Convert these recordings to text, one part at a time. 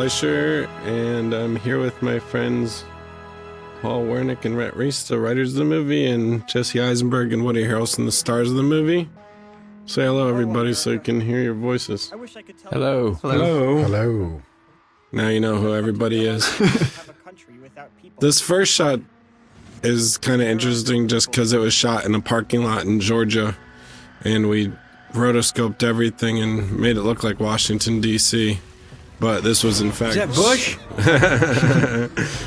Fleischer, and I'm here with my friends Paul Wernick and Rhett Reese, the writers of the movie, and Jesse Eisenberg and Woody Harrelson, the stars of the movie. Say hello, everybody, so you can hear your voices. Hello. Hello. Hello. Now you know who everybody is. This first shot is kind of interesting just because it was shot in a parking lot in Georgia, and we rotoscoped everything and made it look like Washington, D.C., but this was in fact... Is that Bush?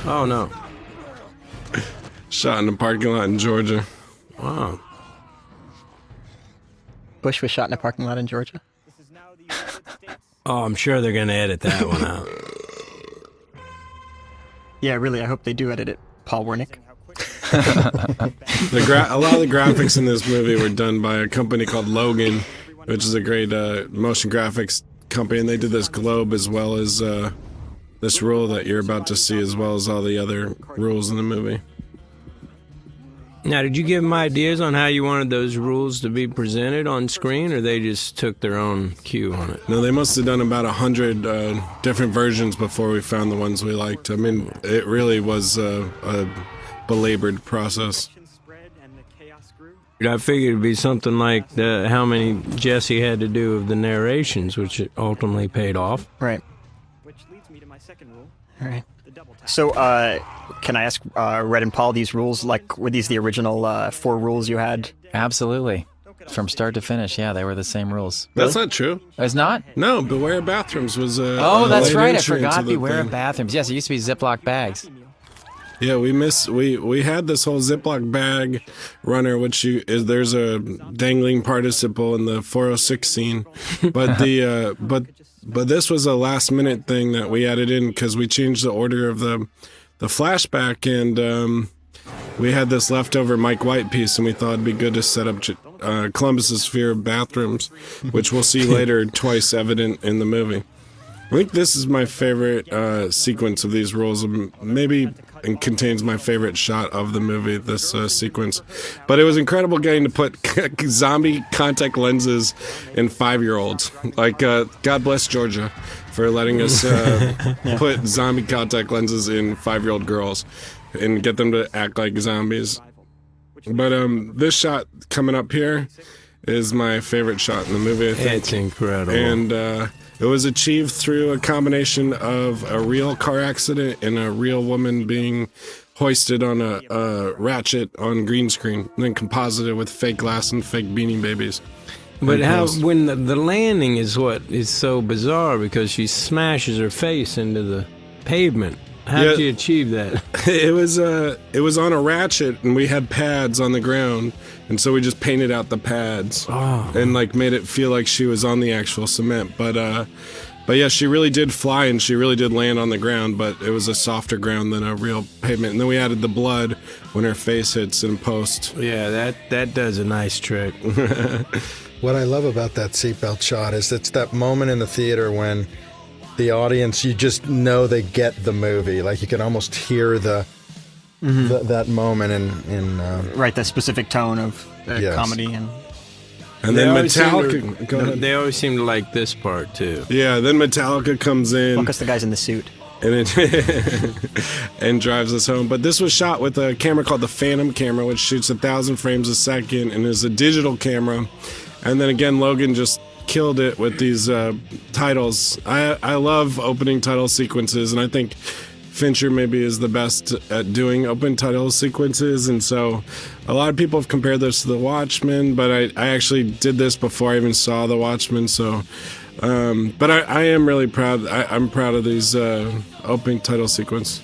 Oh, no. Shot in a parking lot in Georgia. Wow. Bush was shot in a parking lot in Georgia? Oh, I'm sure they're going to edit that one out. Yeah, really, I hope they do edit it. Paul Wernick. A lot of the graphics in this movie were done by a company called Logan, which is a great motion graphics company, and they did this globe as well as this rule that you're about to see, as well as all the other rules in the movie. Now, did you give them ideas on how you wanted those rules to be presented on screen, or they just took their own cue on it? No, they must have done about 100 different versions before we found the ones we liked. I mean, it really was a belabored process. I figured it'd be something like how many Jesse had to do of the narrations, which it ultimately paid off. Right. Which leads me to my second rule. All right. So, can I ask Red and Paul these rules? Like, were these the original 4 rules you had? Absolutely. From start to finish, yeah, they were the same rules. That's not true. It's not? No, Beware Bathrooms was Oh, that's late right. I entry forgot into the Beware of thing. Bathrooms. Yes, it used to be Ziploc bags. Yeah, we had this whole Ziploc bag runner, which there's a dangling participle in the 406 scene, but the but this was a last minute thing that we added in because we changed the order of the flashback, and we had this leftover Mike White piece, and we thought it'd be good to set up Columbus's fear of bathrooms, which we'll see later twice evident in the movie. I think this is my favorite sequence of these rules. Maybe it contains my favorite shot of the movie, this sequence. But it was incredible getting to put zombie contact lenses in 5-year-olds. Like, God bless Georgia for letting us put zombie contact lenses in 5-year-old girls and get them to act like zombies. But this shot coming up here is my favorite shot in the movie, I think. It's incredible. And it was achieved through a combination of a real car accident and a real woman being hoisted on a ratchet on green screen, and then composited with fake glass and fake Beanie Babies. But when the landing is what is so bizarre, because she smashes her face into the pavement. How did you achieve that? It was on a ratchet, and we had pads on the ground, and so we just painted out the pads and like made it feel like she was on the actual cement. But yeah, she really did fly, and she really did land on the ground, but it was a softer ground than a real pavement. And then we added the blood when her face hits in post. Yeah, that does a nice trick. What I love about that seatbelt shot is it's that moment in the theater when the audience, you just know they get the movie. Like, you can almost hear that moment in Right, that specific tone of Yes. comedy. And then Metallica. Go ahead. They always seem to like this part, too. Yeah, then Metallica comes in. because the guy's in the suit. And and drives us home. But this was shot with a camera called the Phantom camera, which shoots 1,000 frames a second and is a digital camera. And then again, Logan just killed it with these titles. I love opening title sequences, and I think Fincher maybe is the best at doing open title sequences. And so a lot of people have compared this to The Watchmen, but I actually did this before I even saw The Watchmen. So, but I am really proud. I'm proud of these opening title sequence.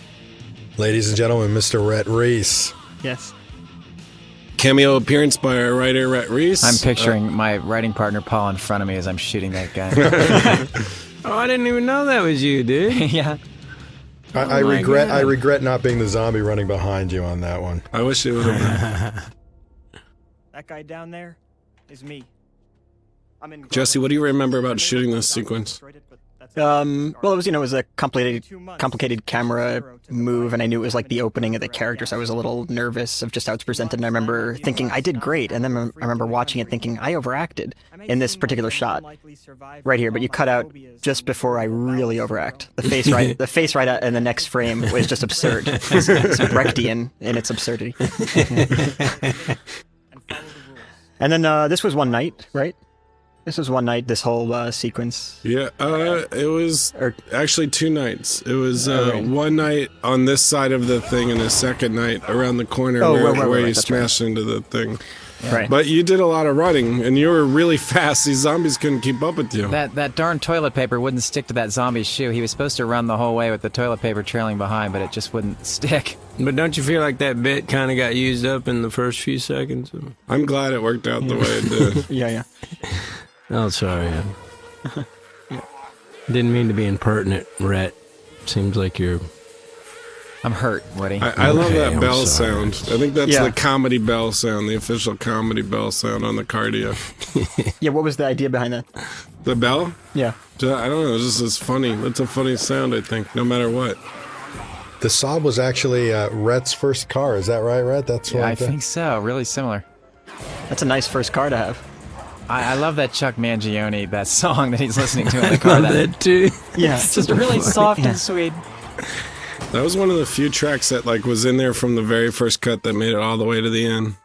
Ladies and gentlemen, Mr. Rhett Reese. Yes. Cameo appearance by our writer, Rhett Reese. I'm picturing my writing partner, Paul, in front of me as I'm shooting that guy. Oh, I didn't even know that was you, dude. Yeah. I regret not being the zombie running behind you on that one. I wish it would have been. That guy down there is me. I'm in Jesse, what do you remember about shooting this sequence? Well, it was a complicated camera move, and I knew it was like the opening of the character, so I was a little nervous of just how it's presented. And I remember thinking I did great, and then I remember watching it thinking I overacted in this particular shot right here. But you cut out just before I really overact. The face right out in the next frame was just absurd. It's Brechtian in its absurdity. And then this was one night, right? This was one night, this whole sequence. Yeah, it was actually 2 nights. It was one night on this side of the thing and a second night around the corner where you smashed into the thing. Yeah. Right. But you did a lot of running, and you were really fast. These zombies couldn't keep up with you. That darn toilet paper wouldn't stick to that zombie's shoe. He was supposed to run the whole way with the toilet paper trailing behind, but it just wouldn't stick. But don't you feel like that bit kind of got used up in the first few seconds? I'm glad it worked out the way it did. Yeah. Oh, sorry. Didn't mean to be impertinent, Rhett. Seems like you're... I'm hurt, Woody. I love that bell sorry. sound. I think that's the comedy bell sound, the official comedy bell sound on the Cardia. Yeah, what was the idea behind that? The bell? Yeah. I don't know. It's just funny. It's a funny sound, I think, no matter what. The Saab was actually Rhett's first car. Is that right, Rhett? That's what I think so. Really similar. That's a nice first car to have. I love that Chuck Mangione, that song that he's listening to in the car. that too. Yeah. It's just really soft and sweet. That was one of the few tracks that was in there from the very first cut that made it all the way to the end.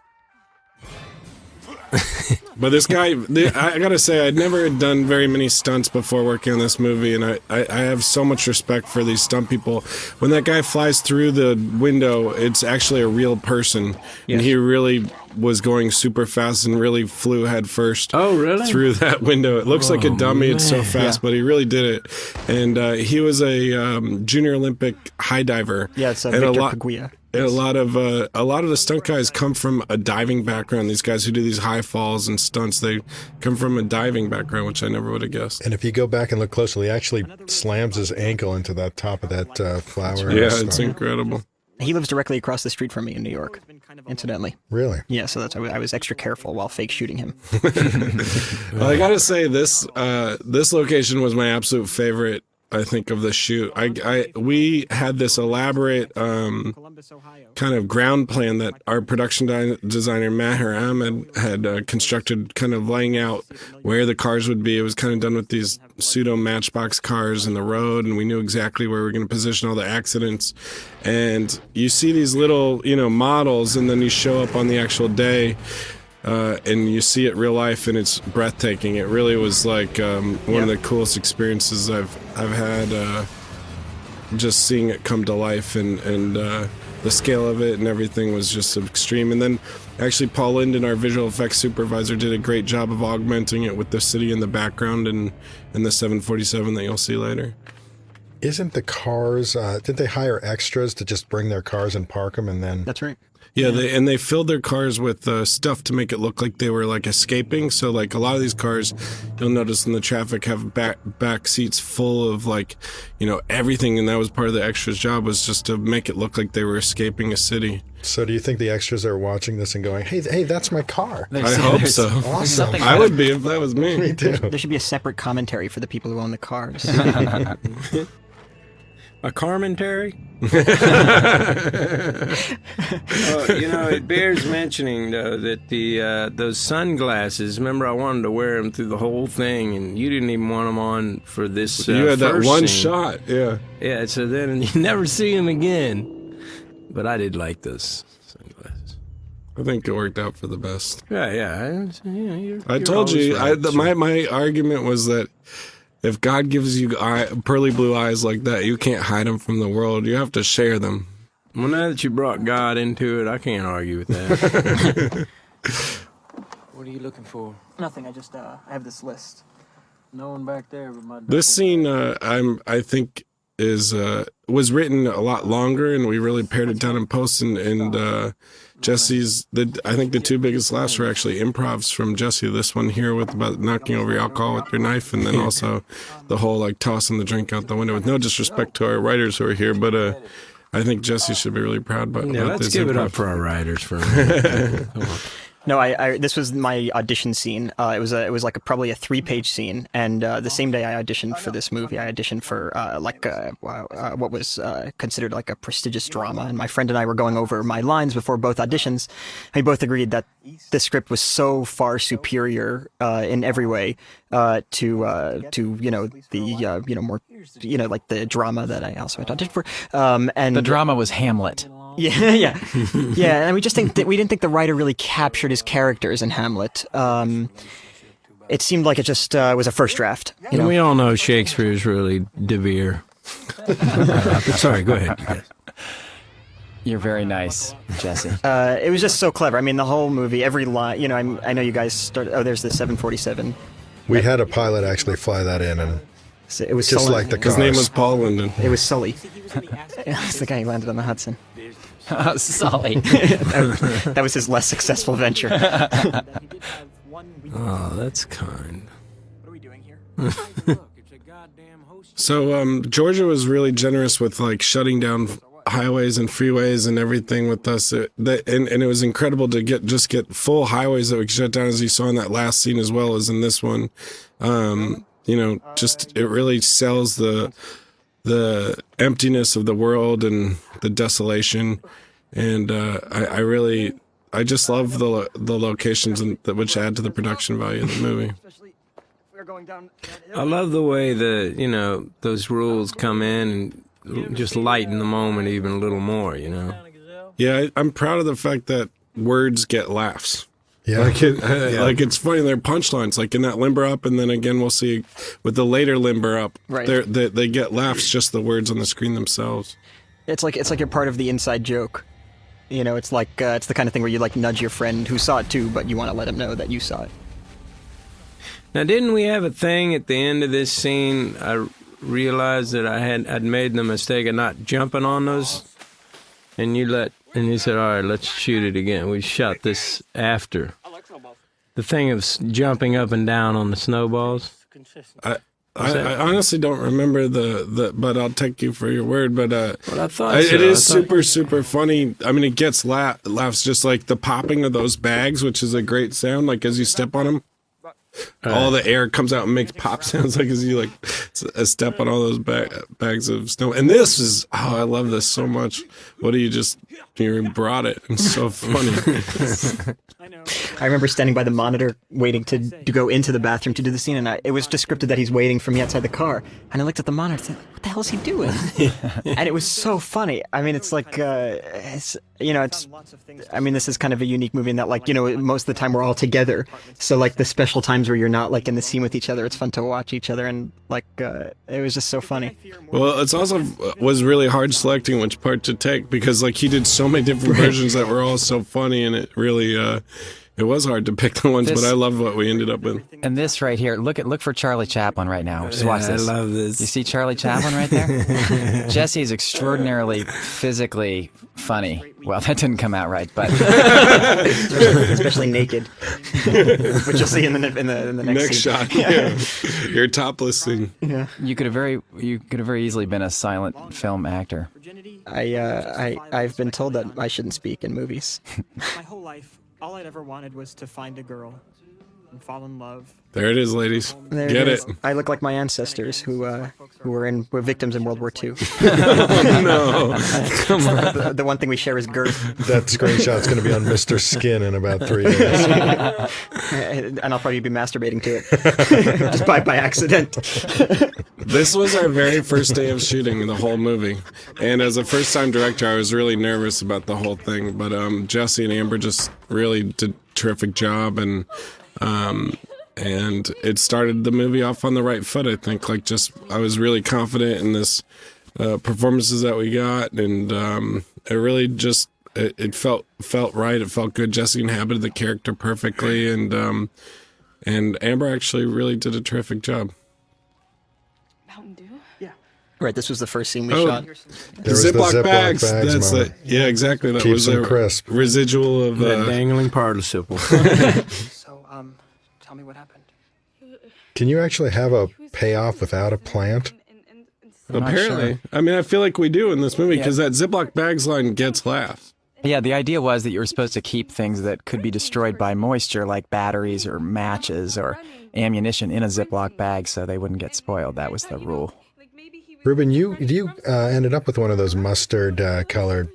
But this guy, I gotta say, I'd never done very many stunts before working on this movie, and I have so much respect for these stunt people. When that guy flies through the window, it's actually a real person, and he really was going super fast and really flew head first through that window. It looks like a dummy, it's so fast, but he really did it. And he was a junior Olympic high diver. Yeah, it's Victor Paguia. And a lot of the stunt guys come from a diving background. These guys who do these high falls and stunts, they come from a diving background, which I never would have guessed. And if you go back and look closely, he actually slams his ankle into that top of that flower. Yeah, it's incredible. He lives directly across the street from me in New York, incidentally. Really? Yeah, so that's why I was extra careful while fake shooting him. Well, I gotta say, this location was my absolute favorite, I think, of the shoot. We had this elaborate kind of ground plan that our production designer Maher Ahmed had constructed, kind of laying out where the cars would be. It was kind of done with these pseudo matchbox cars in the road, and we knew exactly where we were going to position all the accidents. And you see these little, models, and then you show up on the actual day. And you see it real life, and it's breathtaking. It really was like one of the coolest experiences I've had. Just seeing it come to life, and the scale of it and everything was just extreme. And then actually Paul Linden, our visual effects supervisor, did a great job of augmenting it with the city in the background and the 747 that you'll see later. Isn't the cars? Didn't they hire extras to just bring their cars and park them, and then? That's right. Yeah, they filled their cars with stuff to make it look like they were escaping. So a lot of these cars, you'll notice in the traffic, have back seats full of everything, and that was part of the extras' job, was just to make it look like they were escaping a city. So do you think the extras are watching this and going, "Hey, that's my car"? I hope so. Awesome. I would be if that was me. Me too. There should be a separate commentary for the people who own the cars. A commentary? It bears mentioning, though, that those sunglasses, remember I wanted to wear them through the whole thing, and you didn't even want them on for this You had that first one scene. shot, yeah. Yeah, so then you never see them again. But I did like those sunglasses. I think it worked out for the best. Yeah. I told you, my argument was that if God gives you pearly blue eyes like that, you can't hide them from the world. You have to share them. Well, now that you brought God into it, I can't argue with that. What are you looking for? Nothing. I just I have this list. No one back there but my This scene, I think, was written a lot longer, and we really pared it down in post. And Jesse's, I think the two biggest laughs were actually improvs from Jesse. This one here with about knocking over your alcohol with your knife, and then also the whole tossing the drink out the window. With no disrespect to our writers who are here, but I think Jesse should be really proud about. Yeah, let's this give it improv. up for our writers for a minute. No, this was my audition scene. It was like probably a 3-page scene, and the same day I auditioned for this movie, I auditioned for what was considered like a prestigious drama, and my friend and I were going over my lines before both auditions. We both agreed that the script was so far superior in every way to the more like the drama that I also had auditioned for. And The drama was Hamlet. Yeah. And we didn't think the writer really captured his characters in Hamlet. It seemed like it just was a first draft. We all know Shakespeare's really De Vere. Sorry, go ahead. You're very nice, Jesse. It was just so clever. I mean, the whole movie, every line. I know you guys started. Oh, there's the 747. We had a pilot actually fly that in, and It was just Sully. like the cars. His name was Paul Linden. It was Sully. It's the guy who landed on the Hudson. Sully. That was his less successful venture. Oh, that's kind. What are we doing here? So Georgia was really generous with like shutting down highways and freeways and everything with us. And it was incredible to get full highways that we could shut down, as you saw in that last scene as well as in this one. It really sells the emptiness of the world and the desolation. And I just love the locations which add to the production value of the movie. I love the way those rules come in and just lighten the moment even a little more, Yeah, I'm proud of the fact that words get laughs. Yeah. Like it's funny. They're punchlines, like in that Limber Up, and then again we'll see with the later Limber Up. Right. They get laughs, just the words on the screen themselves. It's like you're part of the inside joke. It's like it's the kind of thing where you like nudge your friend who saw it too, but you want to let him know that you saw it. Now, didn't we have a thing at the end of this scene? I realized that I'd made the mistake of not jumping on those, and you said, "All right, let's shoot it again." We shot this after the thing of jumping up and down on the snowballs. I honestly don't remember but I'll take you for your word. But I thought it is super funny. I mean, it gets laughs, just like the popping of those bags, which is a great sound. Like as you step on them, all the air comes out and makes pop sounds, like as you step on all those bags of snow. And this is, I love this so much. You brought it. It's so funny. I remember standing by the monitor waiting to go into the bathroom to do the scene, and it was just scripted that he's waiting for me outside the car. And I looked at the monitor and said, what the hell is he doing? And it was so funny. I mean, it's like, this is kind of a unique movie in that, most of the time we're all together. So, the special times where you're not, in the scene with each other, it's fun to watch each other, and, it was just so funny. Well, it's also was really hard selecting which part to take, because, he did so many different versions that were all so funny, and it really, it was hard to pick the ones, but I love what we ended up with. And this right here, look for Charlie Chaplin right now. Just watch this. I love this. You see Charlie Chaplin right there? Jesse is extraordinarily physically funny. Well, that didn't come out right, but especially naked, which you'll see in the next scene. Shot. Yeah. Your topless scene. Yeah. you could have very easily been a silent film actor. I've been told that I shouldn't speak in movies. My whole life, all I'd ever wanted was to find a girl and fall in love. There it is, ladies. Get it. I look like my ancestors who were victims in World War II. No. Come on. The one thing we share is girth. That screenshot's going to be on Mr. Skin in about 3 days. And I'll probably be masturbating to it. Just by accident. This was our very first day of shooting the whole movie. And as a first-time director, I was really nervous about the whole thing. But Jesse and Amber just really did a terrific job. And it started the movie off on the right foot, I think. I was really confident in this performances that we got. And it really just, it felt right. It felt good. Jesse inhabited the character perfectly. And Amber actually really did a terrific job. Mountain Dew? Yeah. Right, this was the first scene we shot. The Ziploc bags. That's moment. yeah, exactly. That Keeps was them a crisp. residual of That dangling participle. So, tell me what happened. Can you actually have a payoff without a plant? Apparently. I mean, I feel like we do in this movie, because that Ziploc bags line gets laughs. Yeah, the idea was that you were supposed to keep things that could be destroyed by moisture, like batteries or matches or ammunition, in a Ziploc bag so they wouldn't get spoiled. That was the rule. Ruben, you ended up with one of those mustard colored.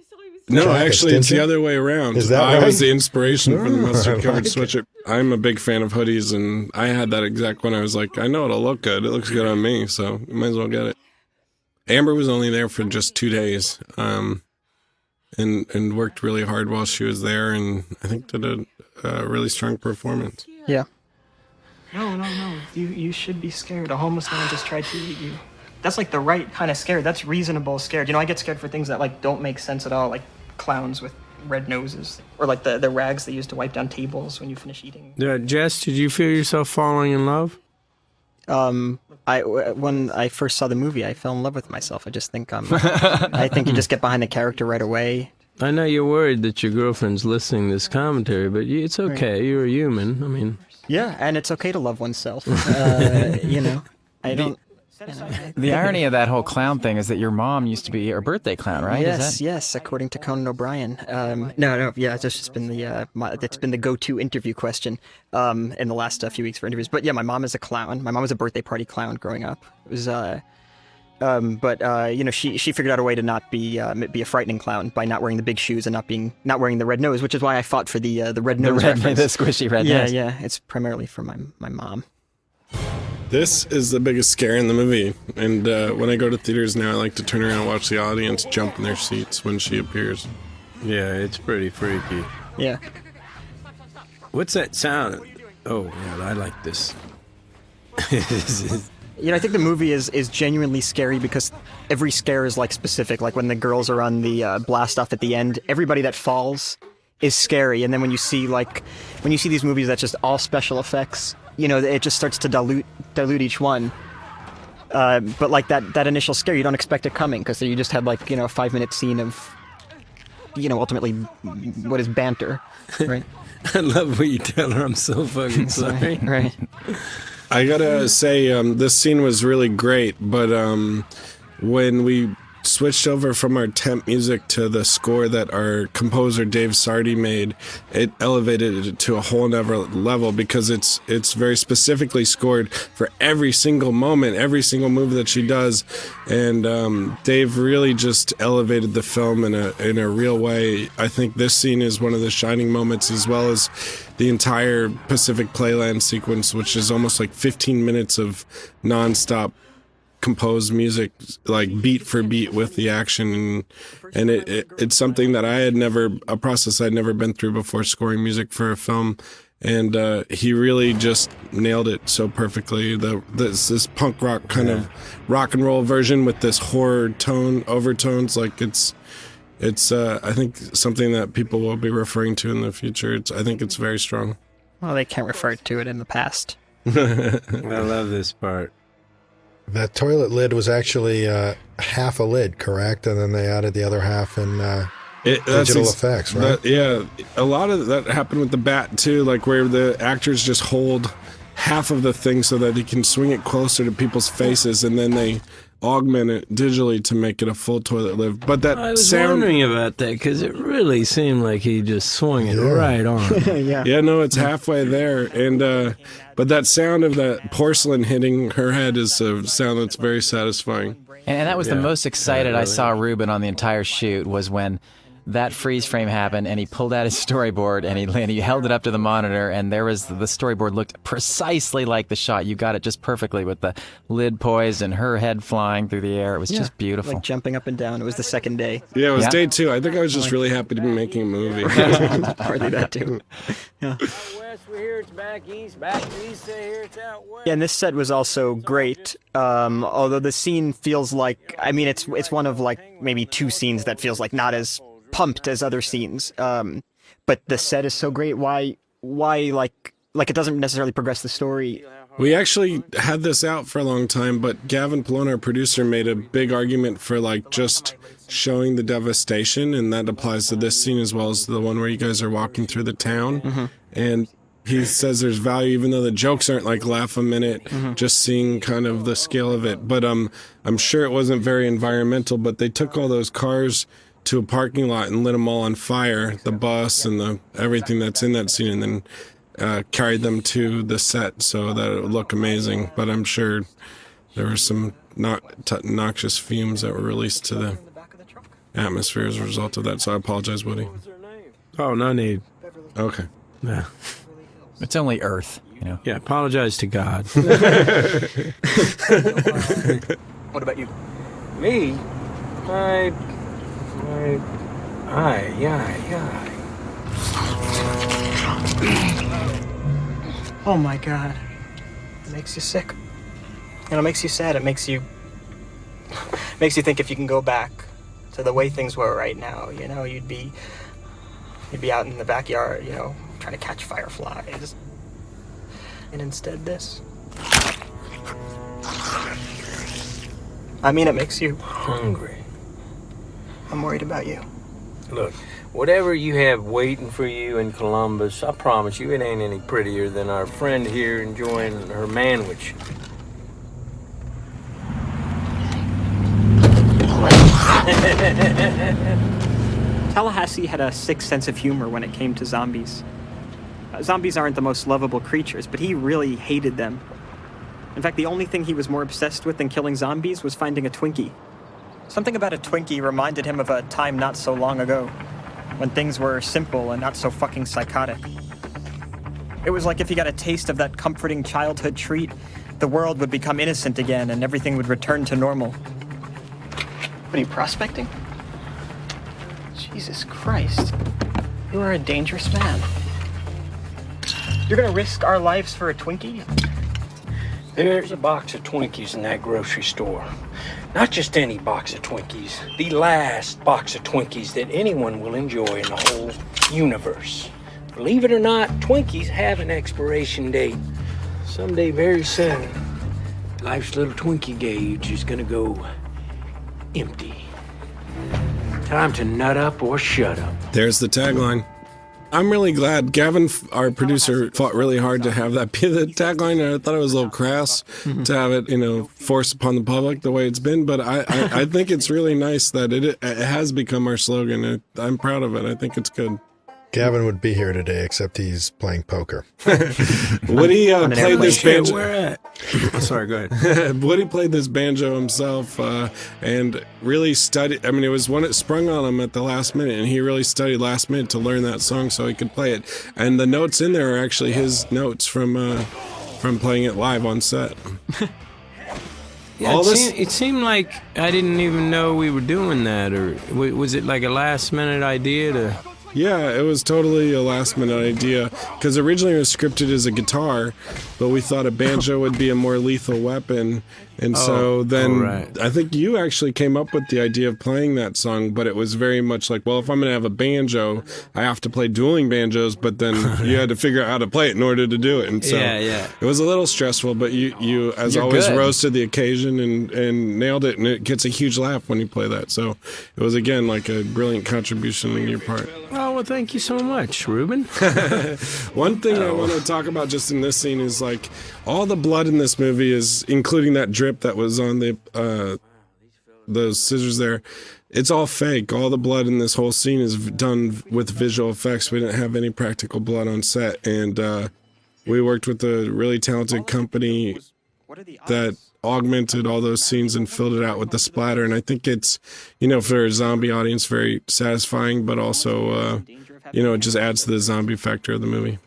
No, jackets, actually, didn't it's you? the other way around. Is that I right? was the inspiration for the mustard-covered I like sweatshirt. I'm a big fan of hoodies, and I had that exact one. I was like, I know it'll look good. It looks good on me, so you might as well get it. Amber was only there for just 2 days, and worked really hard while she was there, and I think did a really strong performance. Yeah. No. You should be scared. A homeless man just tried to eat you. That's like the right kind of scared. That's reasonable scared. You know, I get scared for things that like don't make sense at all, like clowns with red noses, or like the rags they use to wipe down tables when you finish eating. Jess, did you feel yourself falling in love? When I first saw the movie, I fell in love with myself. I just think I think you just get behind the character right away. I know you're worried that your girlfriend's listening to this commentary, but it's okay. You're a human. I mean, Yeah, and it's okay to love oneself. You know, I don't. The irony of that whole clown thing is that your mom used to be a birthday clown, right? Yes, according to Conan O'Brien. No, it's just been it's been the go-to interview question in the last few weeks for interviews. But yeah, my mom is a clown. My mom was a birthday party clown growing up. It was, you know, she figured out a way to not be a frightening clown by not wearing the big shoes and not wearing the red nose, which is why I fought for the red nose reference. The squishy red nose. Yeah, it's primarily for my mom. This is the biggest scare in the movie, and when I go to theaters now, I like to turn around and watch the audience jump in their seats when she appears. yeah, it's pretty freaky. Yeah. What's that sound? Oh, yeah, I like this. You know, I think the movie is genuinely scary because every scare is like specific. Like when the girls are on the blast off at the end, everybody that falls is scary. And then when you see these movies that's just all special effects, you know, it just starts to dilute each one. But like that initial scare, you don't expect it coming because you just had like, you know, a 5-minute scene of, you know, ultimately what is banter, right? I love what you tell her. I'm so fucking sorry. Right. I gotta say, this scene was really great, but when we switched over from our temp music to the score that our composer Dave Sardi made, it elevated it to a whole nother level because it's very specifically scored for every single moment, every single move that she does, and Dave really just elevated the film in a real way. I think this scene is one of the shining moments, as well as the entire Pacific Playland sequence, which is almost like 15 minutes of nonstop composed music, like beat for beat with the action, and it's something that a process I'd never been through before, scoring music for a film, and he really just nailed it so perfectly. This punk rock kind of rock and roll version with this horror overtones, like it's I think something that people will be referring to in the future. I think it's very strong. Well, they can't refer to it in the past. I love this part. That toilet lid was actually half a lid, correct? And then they added the other half in digital effects, right? A lot of that happened with the bat too, like where the actors just hold half of the thing so that they can swing it closer to people's faces, and then they augment it digitally to make it a full toilet lid. But that I was sound, wondering about that because it really seemed like he just swung it right on. yeah, no, it's halfway there, and but that sound of that porcelain hitting her head is a sound that's very satisfying. And that was the most excited I saw Ruben on the entire shoot, was when that freeze frame happened and he pulled out his storyboard and he held it up to the monitor, and there was the storyboard looked precisely like the shot. You got it just perfectly with the lid poised and her head flying through the air. It was just beautiful. Like jumping up and down. It was the second day. Yeah, it was day 2. I think I was just really happy to be making a movie. Partly that too. Yeah. West, we're here, it's back east, here, it's out west. Yeah, and this set was also great. Although the scene feels like, I mean, it's one of like maybe 2 scenes that feels like not as pumped as other scenes. But the set is so great. Why like it doesn't necessarily progress the story. We actually had this out for a long time, but Gavin Pallone, our producer, made a big argument for like just showing the devastation, and that applies to this scene as well as the one where you guys are walking through the town. Mm-hmm. And he says there's value, even though the jokes aren't like laugh a minute, just seeing kind of the scale of it. But I'm sure it wasn't very environmental, but they took all those cars to a parking lot and lit them all on fire, the bus and everything that's in that scene, and then carried them to the set so that it would look amazing. But I'm sure there were some noxious fumes that were released to the atmosphere as a result of that. So I apologize, Woody. Oh, no need. Okay. Yeah. It's only Earth, you know. Yeah, apologize to God. What about you? Me? Yeah. Oh my God. It makes you sick. It makes you sad. It makes you think if you can go back to the way things were right now, you'd be out in the backyard, trying to catch fireflies. And instead this. I mean, it makes you Hungry. I'm worried about you. Look, whatever you have waiting for you in Columbus, I promise you it ain't any prettier than our friend here enjoying her manwich. Tallahassee had a sick sense of humor when it came to zombies. Zombies aren't the most lovable creatures, but he really hated them. In fact, the only thing he was more obsessed with than killing zombies was finding a Twinkie. Something about a Twinkie reminded him of a time not so long ago, when things were simple and not so fucking psychotic. It was like if he got a taste of that comforting childhood treat, the world would become innocent again and everything would return to normal. What are you, prospecting? Jesus Christ. You are a dangerous man. You're gonna risk our lives for a Twinkie? There's a box of Twinkies in that grocery store. Not just any box of Twinkies, the last box of Twinkies that anyone will enjoy in the whole universe. Believe it or not, Twinkies have an expiration date. Someday very soon, life's little Twinkie gauge is gonna go empty. Time to nut up or shut up. There's the tagline. I'm really glad Gavin, our producer, fought really hard to have that be the tagline. And I thought it was a little crass to have it, forced upon the public the way it's been. But I think it's really nice that it has become our slogan. I'm proud of it. I think it's good. Gavin would be here today, except he's playing poker. Woody played this banjo. Where at? Oh, sorry, go ahead. Woody played this banjo himself and really studied. I mean, it was one that sprung on him at the last minute, and he really studied last minute to learn that song so he could play it. And the notes in there are actually his notes from playing it live on set. Yeah, it seemed like I didn't even know we were doing that, or was it like a last minute idea to... Yeah, it was totally a last-minute idea, because originally it was scripted as a guitar, but we thought a banjo would be a more lethal weapon, and so then right. I think you actually came up with the idea of playing that song, but it was very much like, well, if I'm going to have a banjo, I have to play dueling banjos, but then you had to figure out how to play it in order to do it, and so yeah. it was a little stressful, but you as You're always, good. rose to the occasion and nailed it, and it gets a huge laugh when you play that, so it was, again, like a brilliant contribution on your part. Oh, well, thank you so much, Ruben. One thing I want to talk about just in this scene is like all the blood in this movie is, including that drip that was on those scissors there. It's all fake. All the blood in this whole scene is done with visual effects. We didn't have any practical blood on set, and we worked with a really talented company that augmented all those scenes and filled it out with the splatter. And I think it's, for a zombie audience, very satisfying, but also, it just adds to the zombie factor of the movie.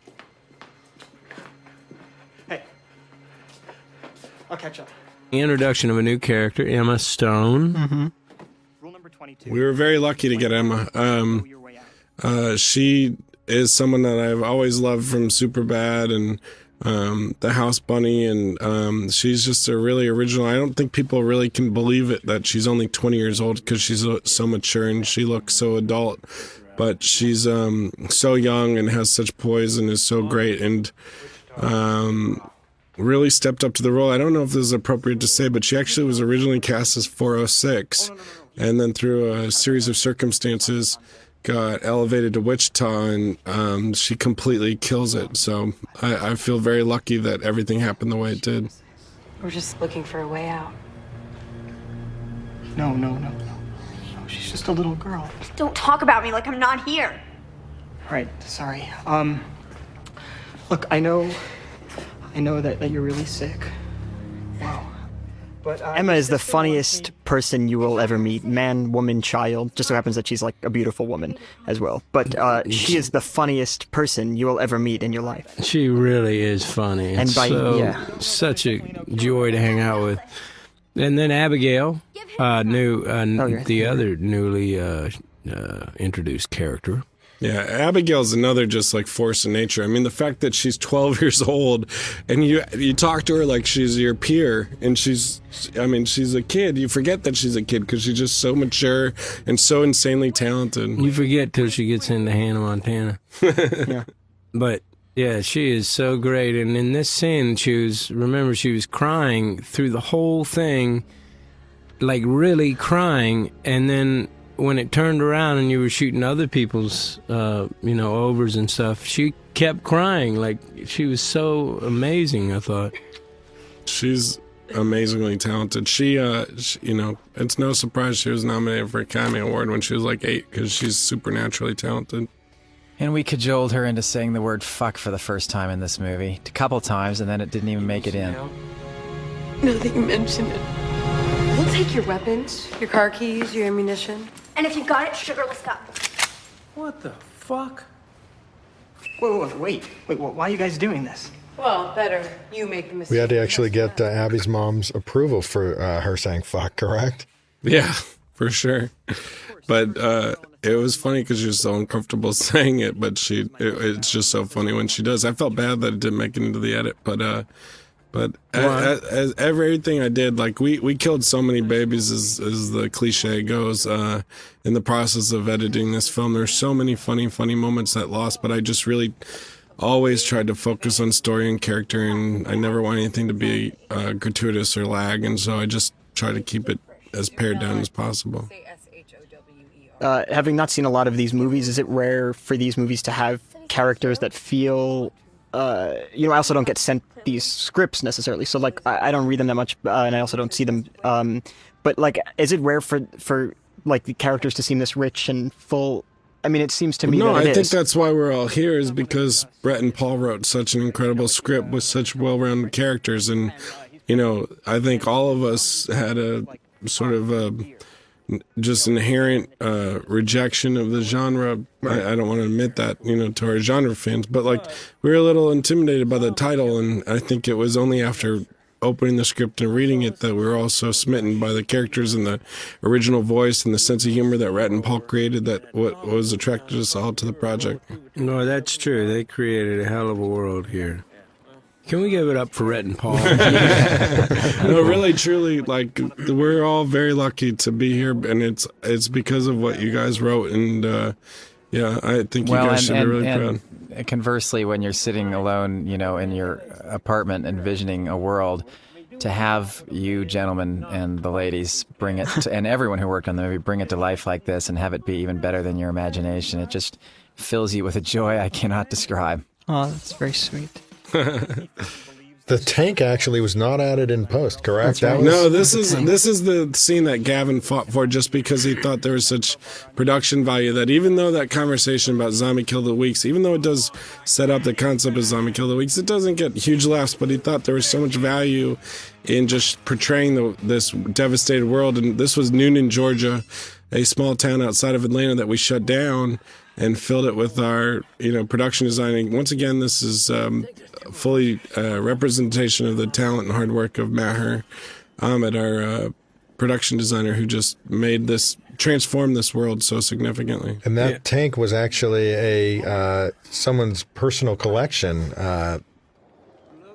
Hey. I'll catch up. The introduction of a new character, Emma Stone. Rule number 22. We were very lucky to get Emma. Know your way out. She is someone that I've always loved from Superbad and the House Bunny, and she's just a really original. I don't think people really can believe it that she's only 20 years old because she's so mature and she looks so adult, but she's so young and has such poise and is so great, and really stepped up to the role. I don't know if this is appropriate to say, but she actually was originally cast as 406, and then through a series of circumstances got elevated to Wichita, and she completely kills it. So I feel very lucky that everything happened the way it did. We're just looking for a way out. No. she's just a little girl. Don't talk about me like I'm not here. Right, sorry. Look, I know that you're really sick. Wow. But Emma is the funniest person you will ever meet. Man, woman, child. Just so happens that she's like a beautiful woman as well. But she is the funniest person you will ever meet in your life. She really is funny. And Such a joy to hang out with. And then Abigail, the other newly introduced character. Yeah, Abigail's another just like force of nature. I mean, the fact that she's 12 years old and you talk to her like she's your peer and she's a kid. You forget that she's a kid because she's just so mature and so insanely talented. You forget till she gets into Hannah Montana. Yeah. But yeah, she is so great. And in this scene, she was crying through the whole thing, like really crying. And then when it turned around and you were shooting other people's, overs and stuff, she kept crying. Like, she was so amazing, I thought. She's amazingly talented. She, it's no surprise she was nominated for a Cameo Award when she was like 8 because she's supernaturally talented. And we cajoled her into saying the word fuck for the first time in this movie. A couple times, and then it didn't even make it in. Now that you mention it. We'll take your weapons, your car keys, your ammunition. And if you got it, sugarless cup. What the fuck? Wait, why are you guys doing this? Well, better you make the mistake. We had to actually get Abby's mom's approval for her saying fuck, correct? Yeah, for sure. But it was funny because she was so uncomfortable saying it, but it's just so funny when she does. I felt bad that it didn't make it into the edit, but as everything I did, like we killed so many babies as the cliche goes, in the process of editing this film. There's so many funny moments that lost, but I just really always tried to focus on story and character, and I never want anything to be gratuitous or lag, and so I just try to keep it as pared down as possible. Having not seen a lot of these movies, is it rare for these movies to have characters that feel... I also don't get sent these scripts necessarily, so like I don't read them that much, and I also don't see them. But like, is it rare for like the characters to seem this rich and full? I mean, it seems to me that it is. No, I think that's why we're all here, is because Brett and Paul wrote such an incredible script with such well-rounded characters, and I think all of us had a sort of just inherent rejection of the genre. I don't want to admit that, to our genre fans, but like we were a little intimidated by the title, and I think it was only after opening the script and reading it that we were all so smitten by the characters and the original voice and the sense of humor that Rhett and Paul created that what was attracted us all to the project. No, that's true. They created a hell of a world here. Can we give it up for Rhett and Paul? No, really, truly, like we're all very lucky to be here, and it's because of what you guys wrote, and I think you guys should be really proud. Conversely, when you're sitting alone, in your apartment envisioning a world, to have you gentlemen and the ladies bring it, and everyone who worked on the movie, bring it to life like this and have it be even better than your imagination, it just fills you with a joy I cannot describe. Oh, that's very sweet. The tank actually was not added in post, correct? Right. No, this is the scene that Gavin fought for, just because he thought there was such production value that even though that conversation about Zombie Kill the Weeks, even though it does set up the concept of Zombie Kill the Weeks, it doesn't get huge laughs, but he thought there was so much value in just portraying this devastated world. And this was Noonan, Georgia, a small town outside of Atlanta that we shut down and filled it with our, production designing. Once again, this is fully representation of the talent and hard work of Maher Ahmed, our production designer, who just transformed this world so significantly. And that tank was actually a someone's personal collection. That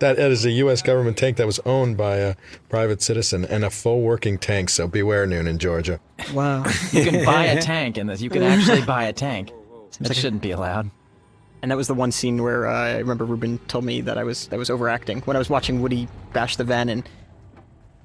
is a U.S. government tank that was owned by a private citizen, and a full working tank. So beware, Noonan, Georgia. Wow. You can buy a tank in this. You can actually buy a tank. That shouldn't be allowed. And that was the one scene where I remember Ruben told me that I was overacting when I was watching Woody bash the van, and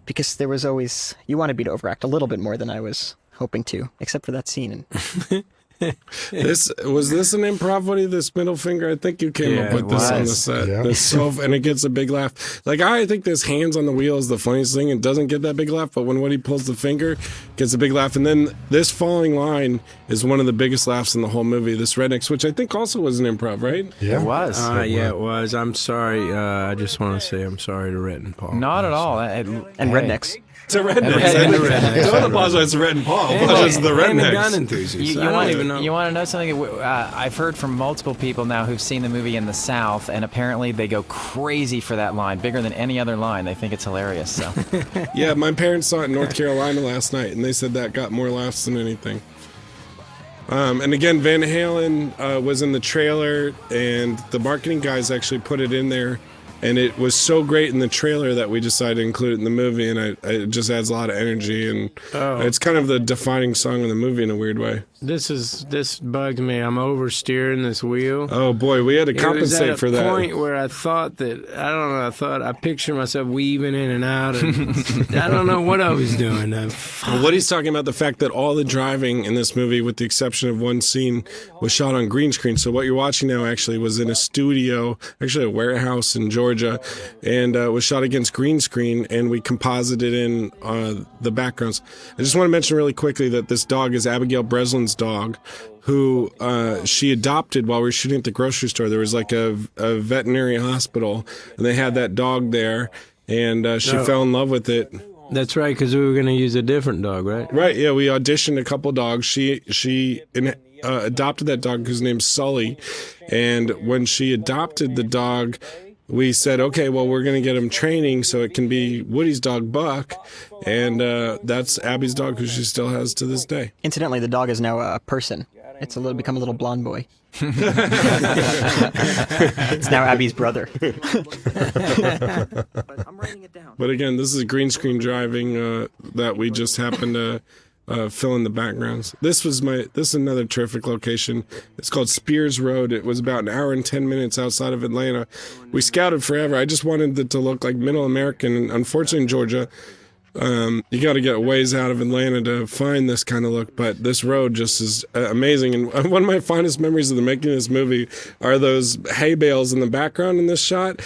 because there was always, you wanted me to overact a little bit more than I was hoping to, except for that scene. And This an improv, Woody? This middle finger? I think you came up Yeah, with this on the was. set. Yeah. And it gets a big laugh. Like, I think this hands on the wheel is the funniest thing. It doesn't get that big laugh, but when Woody pulls the finger, it gets a big laugh. And then this falling line is one of the biggest laughs in the whole movie. This rednecks, which I think also was an improv, right? Yeah. It was. Yeah, it was. I'm sorry. I just want to say I'm sorry to Rhett and Paul. Not at all. And rednecks. It's a redneck. Don't apologize to Red and Paul. Apologize to the And the gun rednecks. enthusiast. You I don't want even know. You want to know something? I've heard from multiple people now who've seen the movie in the South, and apparently they go crazy for that line, bigger than any other line. They think it's hilarious. So Yeah, my parents saw it in North Carolina last night, and they said that got more laughs than anything. And again, Van Halen was in the trailer, and the marketing guys actually put it in there. And it was so great in the trailer that we decided to include it in the movie, and it just adds a lot of energy, and it's kind of the defining song of the movie in a weird way. This bugs me. I'm oversteering this wheel. Oh boy, we had to It was compensate at for a that. point where I thought that I pictured myself weaving in and out, and I don't know what I was doing. Well, Woody's talking about the fact that all the driving in this movie, with the exception of one scene, was shot on green screen. So what you're watching now actually was in a studio, actually a warehouse in Georgia, and was shot against green screen, and we composited in the backgrounds. I just want to mention really quickly that this dog is Abigail Breslin's dog, who she adopted while we were shooting at the grocery store. There was like a veterinary hospital, and they had that dog there, and she fell in love with it. That's right, because we were going to use a different dog, right? Right, yeah, we auditioned a couple dogs. She adopted that dog whose name's Sully, and when she adopted the dog, we said, okay, well, we're going to get him training so it can be Woody's dog, Buck, and that's Abby's dog, who she still has to this day. Incidentally, the dog is now a person. It's become a little blonde boy. It's now Abby's brother. But again, this is green screen driving that we just happened to fill in the backgrounds. This is another terrific location. It's called Spears Road. It was about an hour and 10 minutes outside of Atlanta. We scouted forever. I just wanted it to look like Middle American, and unfortunately in Georgia, you got to get a ways out of Atlanta to find this kind of look, but this road just is amazing. And one of my fondest memories of the making of this movie are those hay bales in the background in this shot.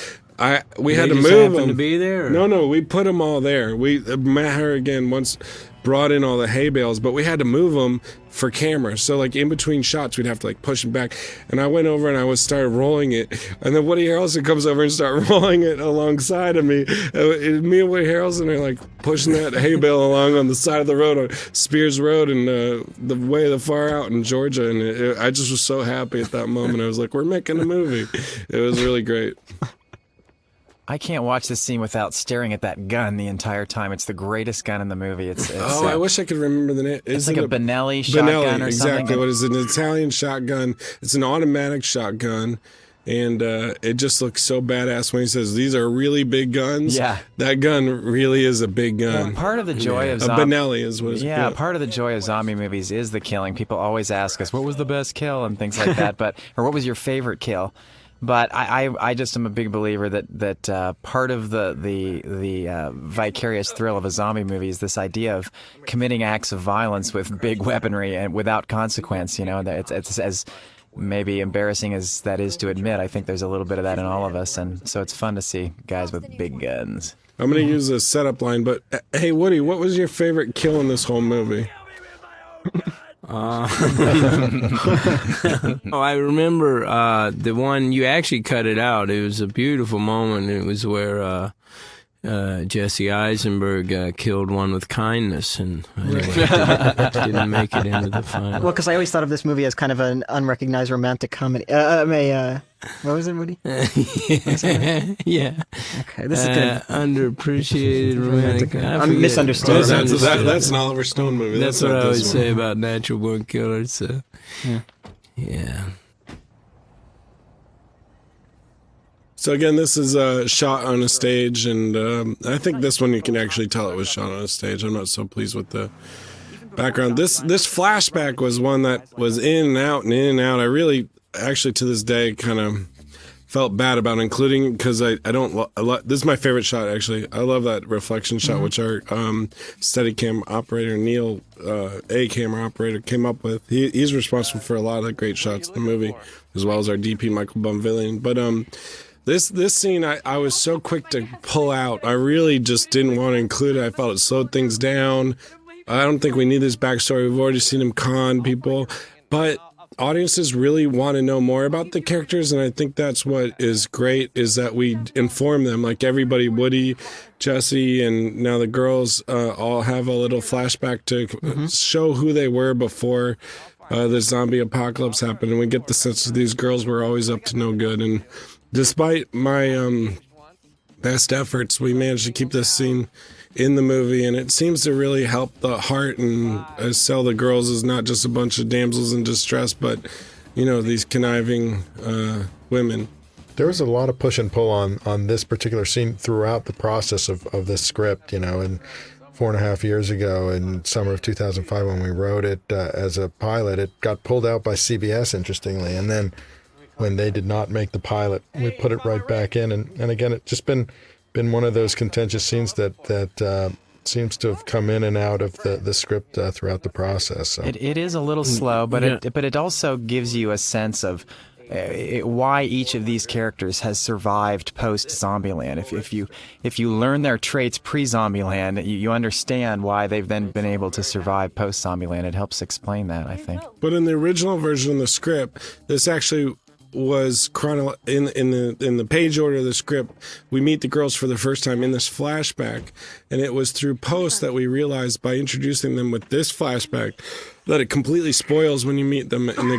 We had to move them. To be there? Or? No, we put them all there. Matt Harrigan once brought in all the hay bales, but we had to move them for camera. So like in between shots, we'd have to like push them back. And I went over and I started rolling it. And then Woody Harrelson comes over and started rolling it alongside of me. Me and Woody Harrelson are like pushing that hay bale along on the side of the road on Spears Road, and the way the far out in Georgia. And I just was so happy at that moment. I was like, we're making a movie. It was really great. I can't watch this scene without staring at that gun the entire time. It's the greatest gun in the movie. It's I wish I could remember the name. It's like a Benelli shotgun or exactly. something. What is it? An Italian shotgun. It's an automatic shotgun, and it just looks so badass when he says, "These are really big guns." Yeah, that gun really is a big gun. Well, part of the joy of a Benelli is what. Yeah, part of the joy of zombie movies is the killing. People always ask us, "What was the best kill?" and things like that, or what was your favorite kill? But I just am a big believer that part of the vicarious thrill of a zombie movie is this idea of committing acts of violence with big weaponry and without consequence. You know, it's as maybe embarrassing as that is to admit. I think there's a little bit of that in all of us, and so it's fun to see guys with big guns. I'm going to use a setup line, but hey, Woody, what was your favorite kill in this whole movie? I remember the one you actually cut it out. It was a beautiful moment. It was where Jesse Eisenberg killed one with kindness, and didn't make it into the final. Well, because I always thought of this movie as kind of an unrecognized romantic comedy. What was it, Woody? Yeah. Okay, this is good. Underappreciated romantic. Misunderstood. That's an Oliver Stone movie. That's what I always say about Natural Born Killers. So. Yeah. So again, this is shot on a stage, and I think this one you can actually tell it was shot on a stage. I'm not so pleased with the background. This flashback was one that was in and out and in and out. I really, actually to this day, kind of felt bad about including because I don't. This is my favorite shot actually. I love that reflection shot, which our Steadicam operator Neil, a camera operator, came up with. He's responsible for a lot of the great shots in the movie, as well as our DP Michael Bonvillian. But this scene I was so quick to pull out. I really just didn't want to include it. I felt it slowed things down. I don't think we need this backstory. We've already seen him con people, but audiences really want to know more about the characters, and I think that's what is great, is that we inform them. Like everybody, Woody, Jesse, and now the girls all have a little flashback to show who they were before the zombie apocalypse happened, and we get the sense that these girls were always up to no good. And despite my best efforts, we managed to keep this scene in the movie, and it seems to really help the heart and sell the girls as not just a bunch of damsels in distress, but these conniving women. There was a lot of push and pull on this particular scene throughout the process of this script, and 4.5 years ago in summer of 2005 when we wrote it as a pilot, it got pulled out by CBS, interestingly, and then when they did not make the pilot, we put it right back in, and again, it's just been one of those contentious scenes that seems to have come in and out of the script throughout the process. So. It is a little slow, but it also gives you a sense of why each of these characters has survived post Zombieland. If you learn their traits pre Zombieland, you understand why they've then been able to survive post Zombieland. It helps explain that, I think. But in the original version of the script, this actually was in the page order of the script. We meet the girls for the first time in this flashback, and it was through post that we realized by introducing them with this flashback that it completely spoils when you meet them in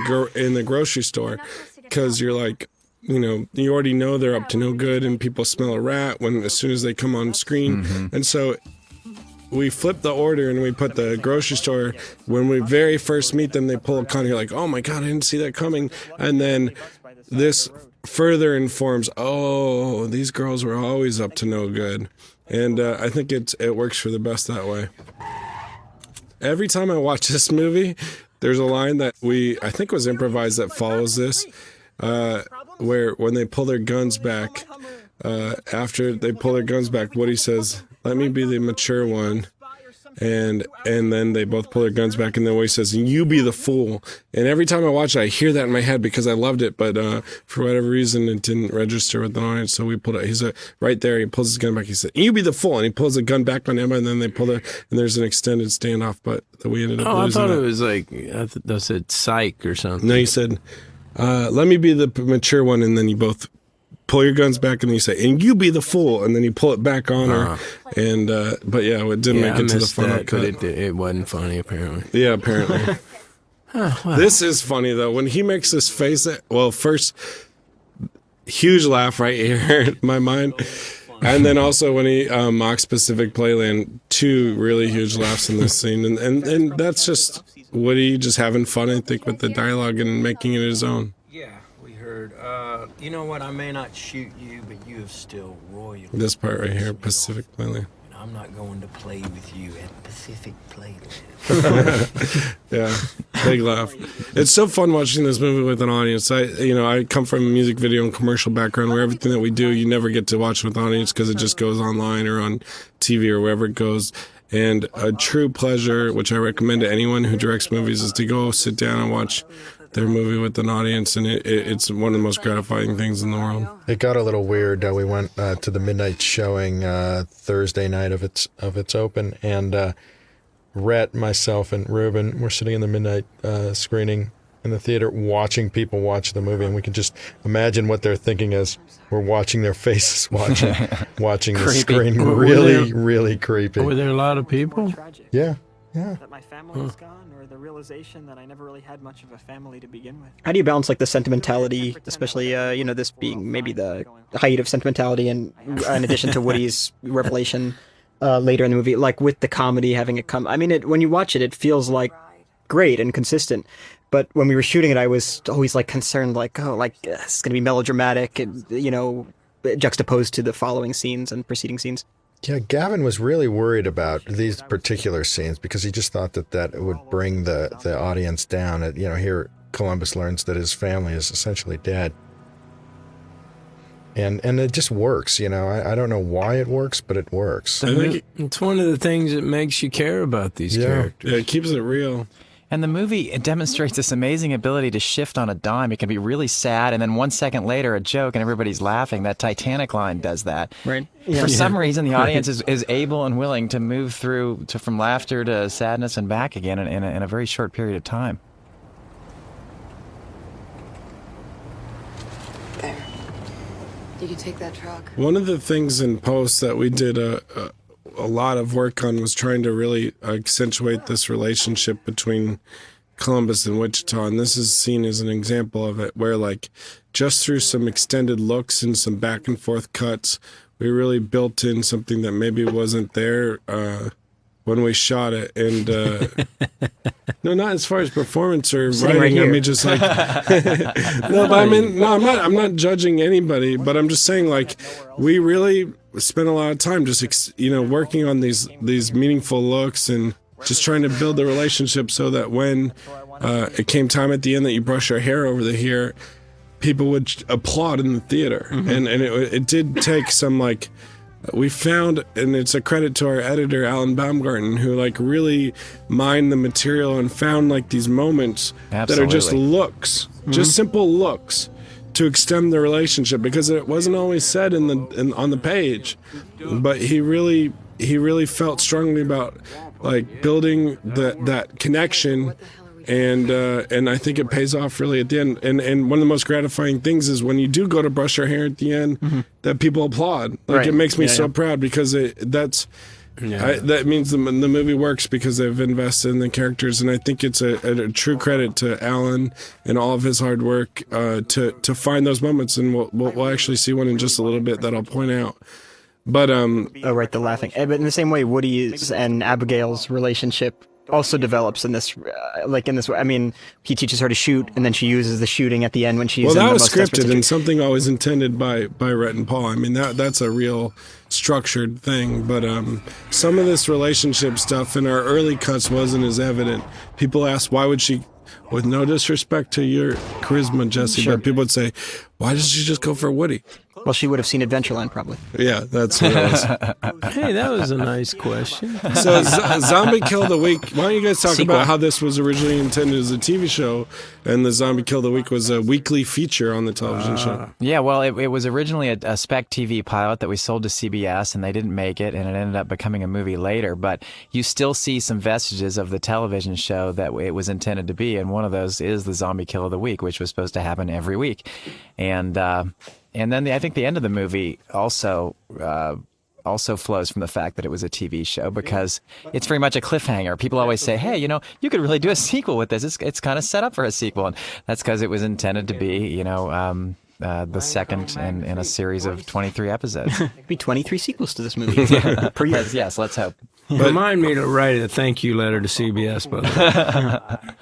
the grocery store, because you're like, you already know they're up to no good, and people smell a rat as soon as they come on screen, and so we flip the order and we put the grocery store. When we very first meet them, they pull a con. You're like, oh my God, I didn't see that coming. And then this further informs, oh, these girls were always up to no good. And I think it works for the best that way. Every time I watch this movie, there's a line that I think was improvised that follows this, where when they pull their guns back, after they pull their guns back, Woody says, let me be the mature one. And then they both pull their guns back, and then Woody says, you be the fool. And every time I watch it, I hear that in my head because I loved it, but for whatever reason, it didn't register with the audience, so we pulled it. He's right there, he pulls his gun back, he said, you be the fool, and he pulls the gun back on Emma, and then they pull and there's an extended standoff, but we ended up losing I thought it. It was like, I said psych or something. No, he said, let me be the mature one, and then you both pull your guns back, and then you say, and you be the fool, and then you pull it back on her. And but yeah, it didn't make it to the final cut. But it wasn't funny, apparently. Yeah, apparently. Well. This is funny though when he makes this face. Well, first, huge laugh right here in my mind, and then also when he mocks Pacific Playland, 2 really huge laughs in this scene, and that's just Woody just having fun, I think, with the dialogue and making it his own. You know what? I may not shoot you, but you have still royal. This part right here, Pacific Playland. I'm not going to play with you at Pacific Playland. Yeah, big laugh. It's so fun watching this movie with an audience. I come from a music video and commercial background where everything that we do, you never get to watch with an audience because it just goes online or on TV or wherever it goes. And a true pleasure, which I recommend to anyone who directs movies, is to go sit down and watch their movie with an audience, and it's one of the most gratifying things in the world. It got a little weird. We went to the midnight showing Thursday night of its open, and Rhett, myself, and Ruben were sitting in the midnight screening in the theater watching people watch the movie, and we can just imagine what they're thinking as we're watching their faces watching the screen. Really creepy. Were there a lot of people? Yeah. That my family is gone, or the realization that I never really had much of a family to begin with. How do you balance like the sentimentality, especially this being maybe the height of sentimentality, and in addition to Woody's revelation later in the movie, like with the comedy having it come? I mean, when you watch it, it feels like great and consistent. But when we were shooting it, I was always like concerned, like, it's going to be melodramatic, and juxtaposed to the following scenes and preceding scenes. Yeah, Gavin was really worried about these particular scenes because he just thought that would bring the audience down. Here Columbus learns that his family is essentially dead. and it just works. You know, I don't know why it works, but it works. I think It's one of the things that makes you care about these characters. it keeps it real. And the movie, it demonstrates this amazing ability to shift on a dime. It can be really sad, and then 1 second later, a joke, and everybody's laughing. That Titanic line does that. Right. For some reason, the audience is able and willing to move through from laughter to sadness and back again in a very short period of time. There. You can take that truck. One of the things in post that we did a lot of work on was trying to really accentuate this relationship between Columbus and Wichita, and this is seen as an example of it, where like just through some extended looks and some back and forth cuts, we really built in something that maybe wasn't there when we shot it. And no, not as far as performance or Sitting writing. right I here. mean, just like no, but I mean, no, I'm not judging anybody, but I'm just saying like we really spent a lot of time just working on these meaningful looks and just trying to build the relationship so that when it came time at the end that you brush your hair over the hair, people would applaud in the theater. And it did take some like we found, and it's a credit to our editor Alan Baumgarten, who like really mined the material and found like these moments that are just Absolutely. looks, just simple looks to extend the relationship, because it wasn't always said on the page, but he really felt strongly about like building that connection, and I think it pays off really at the end. And one of the most gratifying things is when you do go to brush your hair at the end, that people applaud. Like Right. it makes me Yeah, so yeah. proud, because that means the movie works because they've invested in the characters, and I think it's a true credit to Alan and all of his hard work to find those moments, and we'll actually see one in just a little bit that I'll point out. But Oh, right, the laughing. But in the same way, Woody's and Abigail's relationship also develops in this, way. I mean, he teaches her to shoot, and then she uses the shooting at the end when she's well, in that the was most desperate scripted and situation. something always intended by Rhett and Paul. I mean, that's a real structured thing. But some of this relationship stuff in our early cuts wasn't as evident. People ask, why would she, with no disrespect to your charisma, Jesse, Sure. but people would say, why doesn't she just go for Woody? Well, she would have seen Adventureland, probably. Yeah, that's what it was. Hey, that was a nice question. So Zombie Kill the Week, why don't you guys talk Sequel. about how this was originally intended as a TV show, and the Zombie Kill the Week was a weekly feature on the television show? Yeah, well, it was originally a spec TV pilot that we sold to CBS, and they didn't make it, and it ended up becoming a movie later. But you still see some vestiges of the television show that it was intended to be, and one of those is the Zombie Kill of the Week, which was supposed to happen every week. And then I think the end of the movie also flows from the fact that it was a TV show, because it's very much a cliffhanger. People always say, hey, you could really do a sequel with this. It's kind of set up for a sequel. And that's because it was intended to be, the second in a series of 23 episodes. There'd be 23 sequels to this movie per year. Yes, let's hope. Remind me to write a thank you letter to CBS, by the way.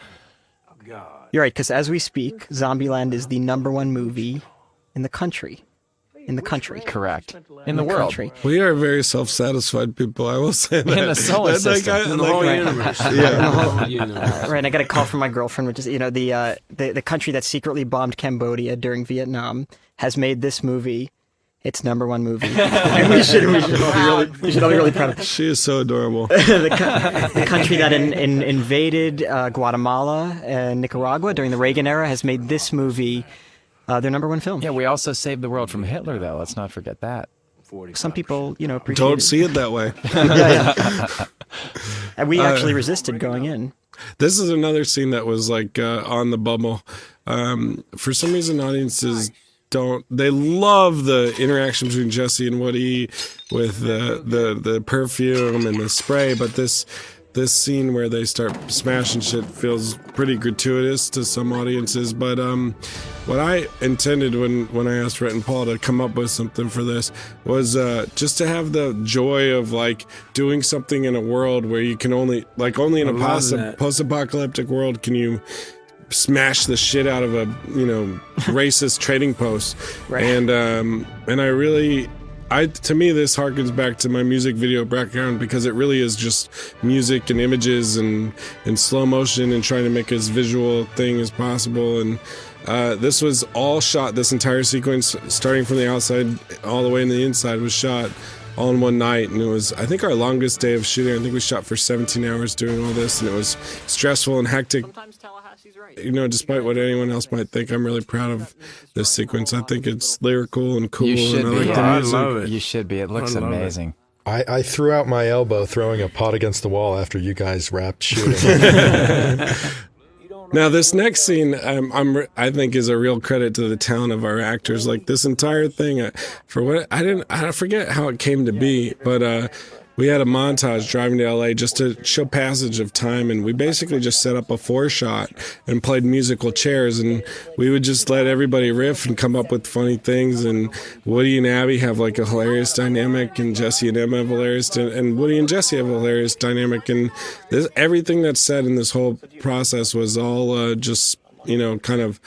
You're right, because as we speak, Zombieland is the #1 movie in the country. In the country. Correct. In the world. Country. We are very self-satisfied people, I will say that. In the solar system. In the whole universe. Yeah. Right, I got a call from my girlfriend, which is, the country that secretly bombed Cambodia during Vietnam has made this movie its #1 movie. And we should all be really proud of it. She is so adorable. The country that invaded Guatemala and Nicaragua during the Reagan era has made this movie their #1 film. Yeah, we also saved the world from Hitler, though. Let's not forget that. Some people, appreciate Don't it. see it that way. And we actually resisted going in. This is another scene that was like on the bubble. For some reason, audiences they love the interaction between Jesse and Woody with the perfume and the spray, but this scene where they start smashing shit feels pretty gratuitous to some audiences. But what I intended when I asked Rhett and Paul to come up with something for this was just to have the joy of like doing something in a world where you can only in a post-apocalyptic world can you smash the shit out of a racist trading post. Right. And to me, this harkens back to my music video background because it really is just music and images and slow motion and trying to make as visual thing as possible. And this was all shot, this entire sequence, starting from the outside all the way in the inside, was shot all in one night. And it was, I think, our longest day of shooting. I think we shot for 17 hours doing all this, and it was stressful and hectic. You know, despite what anyone else might think, I'm really proud of this sequence. I think it's lyrical and cool. You should and I be. like the I music. love it. You should be. It looks amazing. I threw out my elbow throwing a pot against the wall after you guys wrapped shooting. Now, this next scene, I think, is a real credit to the talent of our actors. Like this entire thing, I forget how it came to be, but we had a montage driving to LA just to show passage of time, and we basically just set up a 4-shot and played musical chairs, and we would just let everybody riff and come up with funny things. And Woody and Abby have like a hilarious dynamic, and Jesse and Emma have hilarious, and Woody and Jesse have a hilarious dynamic, and everything that's said in this whole process was all just, you know, kind of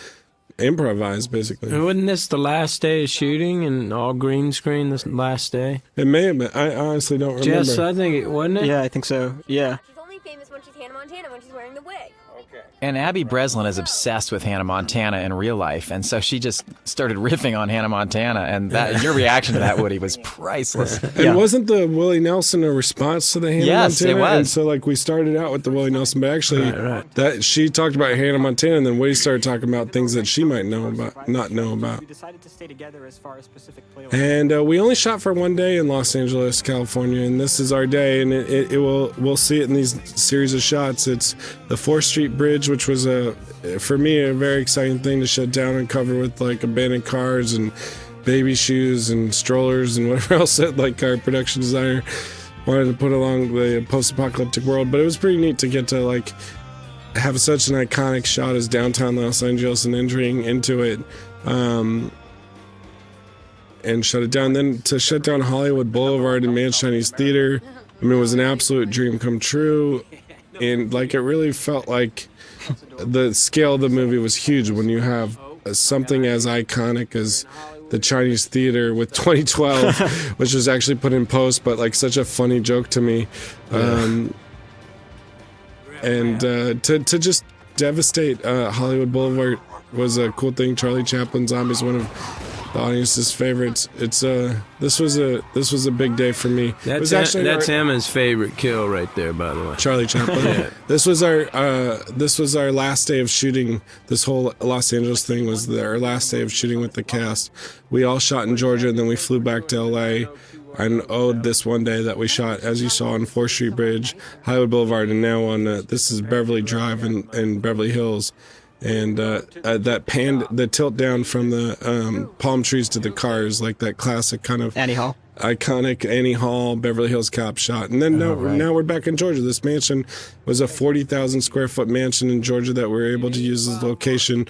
improvised, basically. Wasn't this the last day of shooting and all green screen this last day? It may have been. I honestly don't remember. Jess, I think it wasn't it? Yeah, I think so. Yeah. She's only famous when she's Hannah Montana, when she's wearing the wig. And Abby Breslin is obsessed with Hannah Montana in real life, and so she just started riffing on Hannah Montana, and your reaction to that, Woody, was priceless. And wasn't the Willie Nelson a response to the Hannah Yes, Montana? it was. And so, like, we started out with the Willie Nelson, but actually, that she talked about Hannah Montana, and then Woody started talking about things that she might not know about. We decided to stay together as far as specific playlists. And we only shot for one day in Los Angeles, California, and this is our day, and we'll see it in these series of shots. It's the 4th Street Bridge, which was for me a very exciting thing to shut down and cover with like abandoned cars and baby shoes and strollers and whatever else that like our production designer wanted to put along the post-apocalyptic world. But it was pretty neat to get to like have such an iconic shot as downtown Los Angeles and entering into it and shut it down. Then to shut down Hollywood Boulevard and Man's Chinese Theater, I mean, it was an absolute dream come true. And like it really felt like the scale of the movie was huge when you have something as iconic as the Chinese Theater with 2012, which was actually put in post, but like such a funny joke to me. And to just devastate Hollywood Boulevard was a cool thing. Charlie Chaplin's Zombie is one of the audience's favorites. It's this was a big day for me. That's Emma's favorite kill right there, by the way. Charlie Chaplin. Yeah. This was our last day of shooting. This whole Los Angeles thing was our last day of shooting with the cast. We all shot in Georgia, and then we flew back to LA and owed this one day that we shot, as you saw, on 4th Street Bridge, Hollywood Boulevard, and now on this is Beverly Drive in Beverly Hills. And the tilt down from the palm trees to the cars, like that classic kind of Annie Hall. Iconic Annie Hall, Beverly Hills Cop shot. And then now we're back in Georgia. This mansion was a 40,000 square foot mansion in Georgia that we were able to use as a location.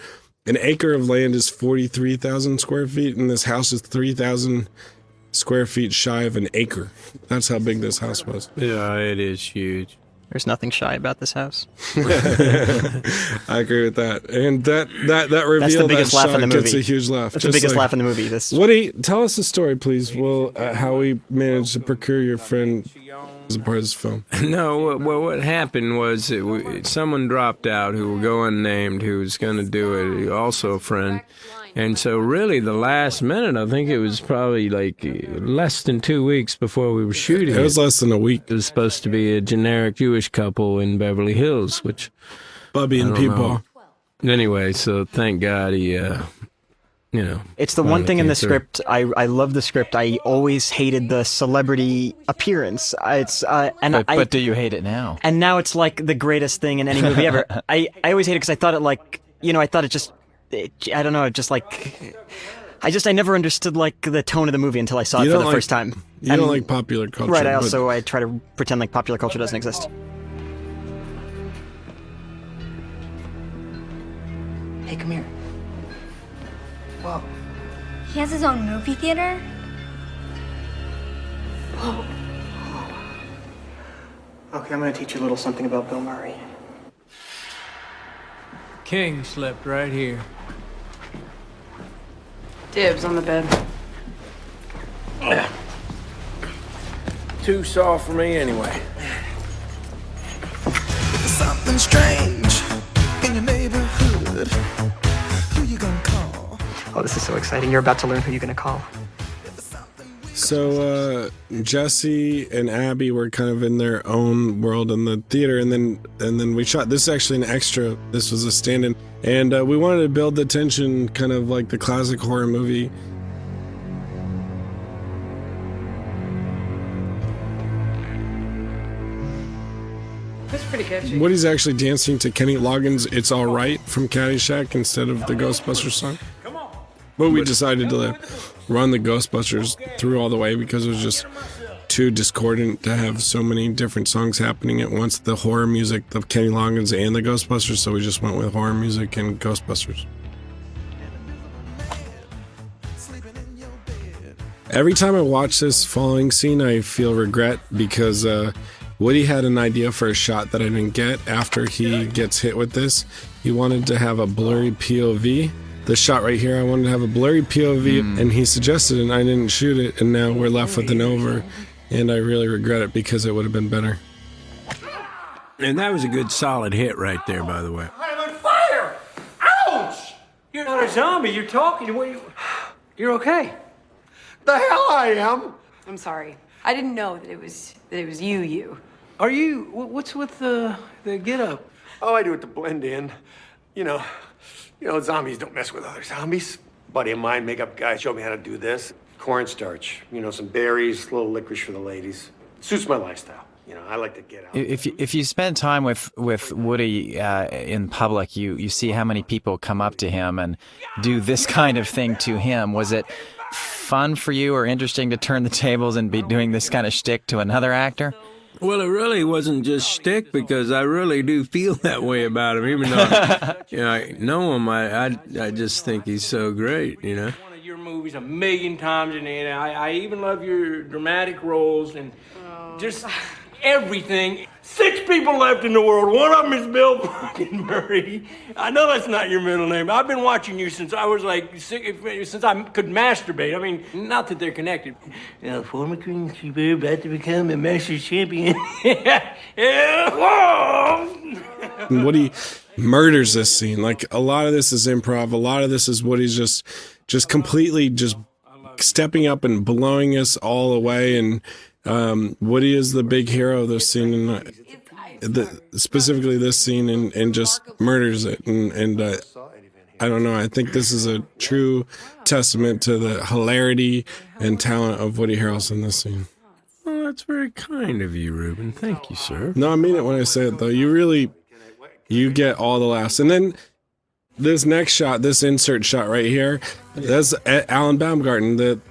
An acre of land is 43,000 square feet, and this house is 3,000 square feet shy of an acre. That's how big this house was. Yeah, it is huge. There's nothing shy about this house. I agree with that. And that reveal, That's the biggest laugh in the movie. Gets a huge laugh. That's the biggest laugh in the movie. Woody, tell us the story, please. Well, how we managed to procure your friend as a part of this film. No, well, what happened was someone dropped out who will go unnamed, who was going to do it, also a friend. And so really the last minute, I think it was probably like less than 2 weeks before we were shooting. It was less than a week. It was supposed to be a generic Jewish couple in Beverly Hills, which... Bubby and Peepaw. Anyway, so thank God he, It's the one thing in the script. I love the script. I always hated the celebrity appearance. But do you hate it now? And now it's like the greatest thing in any movie ever. I always hated it because I thought it like, I thought it just... I don't know, just like... I never understood like the tone of the movie until I saw it for the first time. You don't like popular culture. Right, I try to pretend like popular culture doesn't exist. Hey, come here. Whoa. He has his own movie theater? Whoa. Okay, I'm gonna teach you a little something about Bill Murray. King slept right here. Dibs on the bed. too soft for me anyway. Something strange in your neighborhood. Who you gonna call? Oh, this is so exciting. You're about to learn who you're gonna call. So Jesse and Abby were kind of in their own world in the theater, and then we shot. This is actually an extra. This was a stand-in, and we wanted to build the tension, kind of like the classic horror movie. That's pretty catchy. Woody's actually dancing to Kenny Loggins' "It's All Right" from Caddyshack instead of the Ghostbusters song. But we decided to run the Ghostbusters through all the way because it was just too discordant to have so many different songs happening at once. The horror music of Kenny Loggins and the Ghostbusters, so we just went with horror music and Ghostbusters. Every time I watch this following scene, I feel regret because Woody had an idea for a shot that I didn't get after he gets hit with this. He wanted to have a blurry POV. The shot right here, I wanted to have a blurry POV, and he suggested it, and I didn't shoot it, and now we're left with an over, and I really regret it because it would have been better. And that was a good solid hit right there, by the way. I'm on fire! Ouch! You're not a zombie. You're talking. You're okay. The hell I am. I'm sorry. I didn't know that it was you. Are you? What's with the get up? Oh, I do it to blend in. You know, zombies don't mess with other zombies. A buddy of mine, makeup guy, showed me how to do this. Cornstarch, some berries, a little licorice for the ladies. Suits my lifestyle. I like to get out. If you spend time with Woody in public, you see how many people come up to him and do this kind of thing to him. Was it fun for you or interesting to turn the tables and be doing this kind of shtick to another actor? Well, it really wasn't just shtick because I really do feel that way about him. Even though I know him, I just think he's so great, One of your movies a million times, and I even love your dramatic roles and just everything. 6 people left in the world. One of them is Bill fucking Murray. I know that's not your middle name. I've been watching you since I was since I could masturbate. I mean, not that they're connected. Former Queen Sheba about to become a master champion. Woody murders this scene. Like, a lot of this is improv. A lot of this is Woody's just completely just stepping up and blowing us all away. And Woody is the big hero of this scene, and specifically this scene, and just murders it. And I don't know. I think this is a true testament to the hilarity and talent of Woody Harrelson in this scene. Well, that's very kind of you, Ruben. Thank you, sir. No, I mean it when I say it, though. You get all the laughs. And then this next shot, this insert shot right here, that's Alan Baumgarten.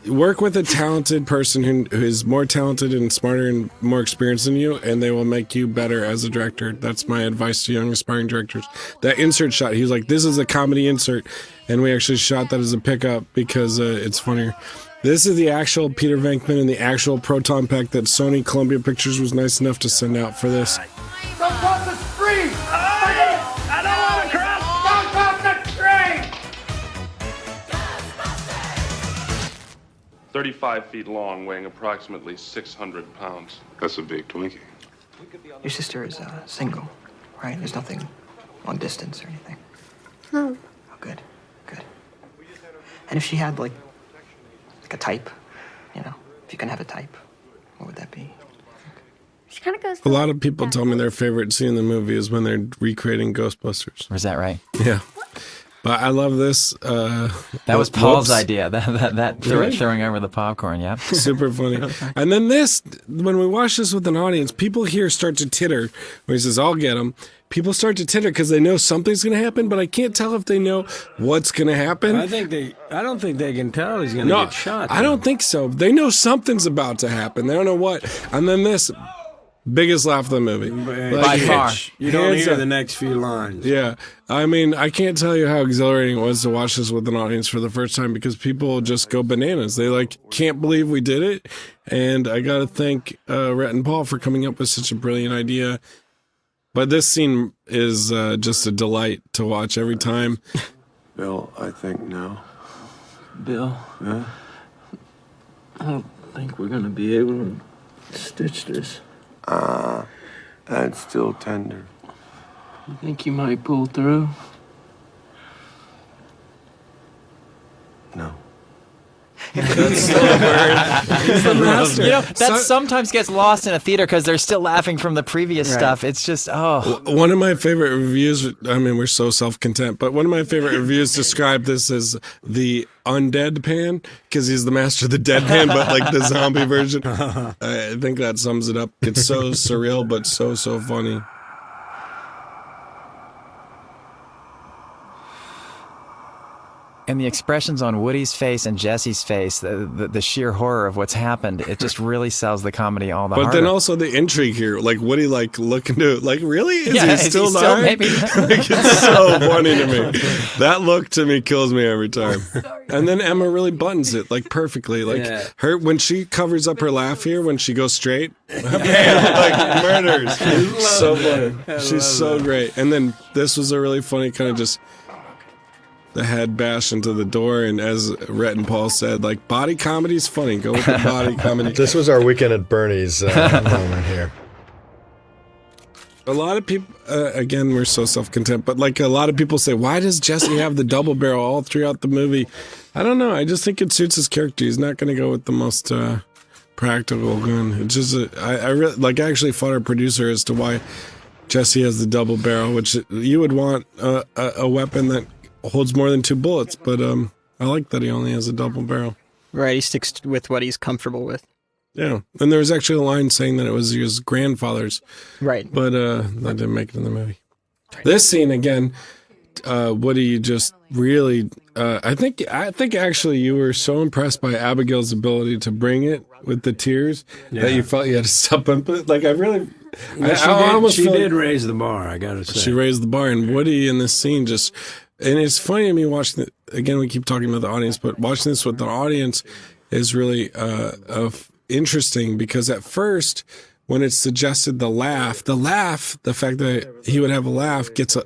Work with a talented person who is more talented and smarter and more experienced than you, and they will make you better as a director. That's my advice to young aspiring directors. That insert shot, he was like, this is a comedy insert, and we actually shot that as a pickup because it's funnier. This is the actual Peter Venkman and the actual proton pack that Sony Columbia Pictures was nice enough to send out for this. Don't cross the street! I don't want to cross. Don't cross the street! 35 feet long, weighing approximately 600 pounds. That's a big Twinkie. Your sister is single, right? There's nothing long distance or anything. No. Oh, good. And if she had like a type, if you can have a type, what would that be? She kind of goes. A lot of people tell me their favorite scene in the movie is when they're recreating Ghostbusters. Is that right? Yeah. But I love this. That was Paul's idea. That throwing over the popcorn. Yeah. Super funny. And then this, when we watch this with an audience, people here start to titter when he says, "I'll get him." People start to titter because they know something's going to happen, but I can't tell if they know what's going to happen. I don't think they can tell he's going to get shot. I don't think so. They know something's about to happen. They don't know what. And then this. Biggest laugh of the movie. By far. You don't hear the next few lines. Yeah. I mean, I can't tell you how exhilarating it was to watch this with an audience for the first time because people just go bananas. They can't believe we did it. And I got to thank Rhett and Paul for coming up with such a brilliant idea. But this scene is just a delight to watch every time. Bill, I think now. Bill, Yeah? I don't think we're going to be able to Stitch this. That's still tender. You think you might pull through? No. That's so weird. He's the master. You know, that sometimes gets lost in a theater because they're still laughing from the previous stuff. It's just, One of my favorite reviews, I mean, we're so self-content, but one of my favorite reviews described this as the undead pan, because he's the master of the deadpan, but like the zombie version. I think that sums it up. It's so surreal, but so funny. and the expressions on Woody's face and Jesse's face, the sheer horror of what's happened, it just really sells the comedy all the harder. But then also the intrigue here, like Woody, like looking to, like, really? Is Yeah, he is he still still dying? maybe? Like, it's so funny to me. That look to me kills me every time. And then Emma really buttons it like perfectly. Like her when she covers up her laugh here, when she goes straight, like murders. So funny. She's so great. And then this was a really funny kind of just the head bash into the door, and as Rhett and Paul said, like, body comedy's funny. Go with the body comedy. This was our Weekend at Bernie's moment here. A lot of people, again, we're so self-content, but like a lot of people say, why does Jesse have the double barrel all throughout the movie? I don't know. I just think it suits his character. He's not going to go with the most practical gun. It's just, I really, like, I actually fought our producer as to why Jesse has the double barrel, which you would want a weapon that holds more than 2 bullets, but I like that he only has a double barrel. Right, he sticks with what he's comfortable with. Yeah, and there was actually a line saying that it was his grandfather's. Right. But that didn't make it in the movie. This scene, again, Woody just really, I think actually you were so impressed by Abigail's ability to bring it with the tears that you felt you had to step up. Like, I really... She did raise the bar, I gotta say. She raised the bar, and Woody in this scene just... And it's funny to me watching it. Again, we keep talking about the audience, but watching this with the audience is really interesting, because at first, when it's suggested the fact that he would have a laugh gets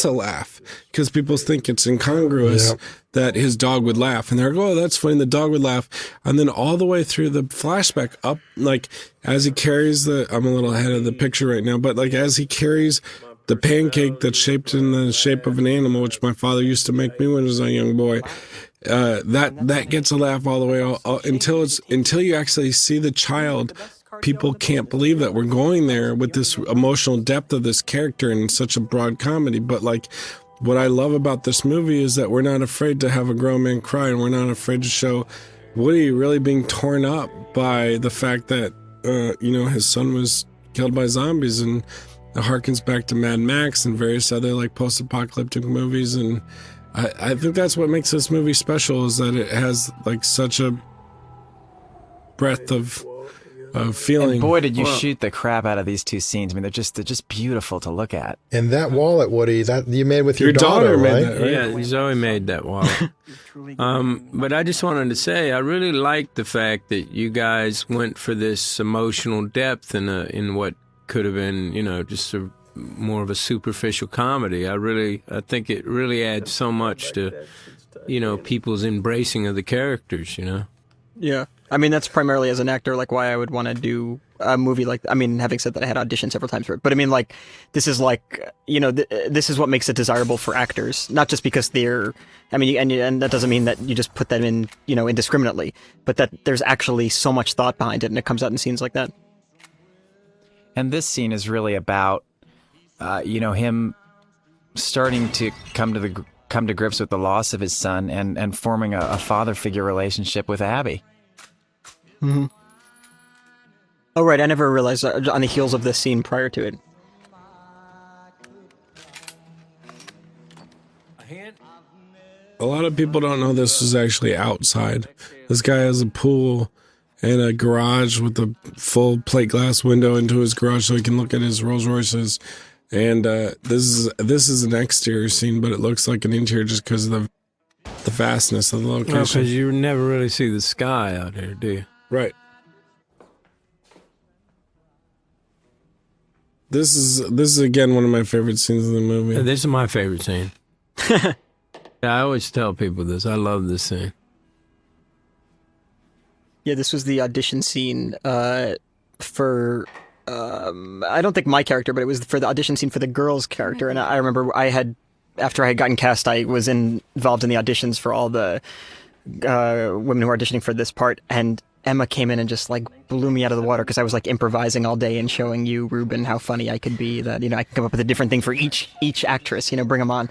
a laugh, because people think it's incongruous that his dog would laugh, and they're like, oh, that's funny, the dog would laugh. And then all the way through the flashback up, like as he carries I'm a little ahead of the picture right now, but like as he carries the pancake that's shaped in the shape of an animal, which my father used to make me when I was a young boy, that gets a laugh all the way until you actually see the child. People can't believe that we're going there with this emotional depth of this character in such a broad comedy. But like, what I love about this movie is that we're not afraid to have a grown man cry, and we're not afraid to show Woody really being torn up by the fact that his son was killed by zombies, and it harkens back to Mad Max and various other like post-apocalyptic movies. And I think that's what makes this movie special, is that it has like such a breadth of feeling. And boy, did you shoot the crap out of these 2 scenes. I mean, they're just beautiful to look at. And that wallet, Woody, that you made with your daughter, right? Made that, right? Yeah, Zoe made that wallet. But I just wanted to say, I really like the fact that you guys went for this emotional depth in what could have been, just more of a superficial comedy. I think it really adds so much to, people's embracing of the characters, Yeah. I mean, that's primarily as an actor, like, why I would want to do a movie like, I mean, having said that, I had auditioned several times for it, but I mean, like, this is like, this is what makes it desirable for actors, not just because they're, I mean, and that doesn't mean that you just put them in, indiscriminately, but that there's actually so much thought behind it, and it comes out in scenes like that. And this scene is really about, him starting to come to grips with the loss of his son and forming a father figure relationship with Abby. Mm-hmm. Oh, right. I never realized on the heels of this scene prior to it. A lot of people don't know this is actually outside. This guy has a pool and a garage with a full plate glass window into his garage so he can look at his Rolls Royces. And this is an exterior scene, but it looks like an interior just because of the vastness of the location. Because you never really see the sky out here, do you? Right. This is again one of my favorite scenes in the movie. This is my favorite scene. I always tell people this. I love this scene. Yeah, this was the audition scene for I don't think my character, but it was for the audition scene for the girl's character. And I remember after I had gotten cast, I was involved in the auditions for all the women who were auditioning for this part, and Emma came in and just like blew me out of the water because I was like improvising all day and showing you, Ruben, how funny I could be, that, I can come up with a different thing for each actress, bring them on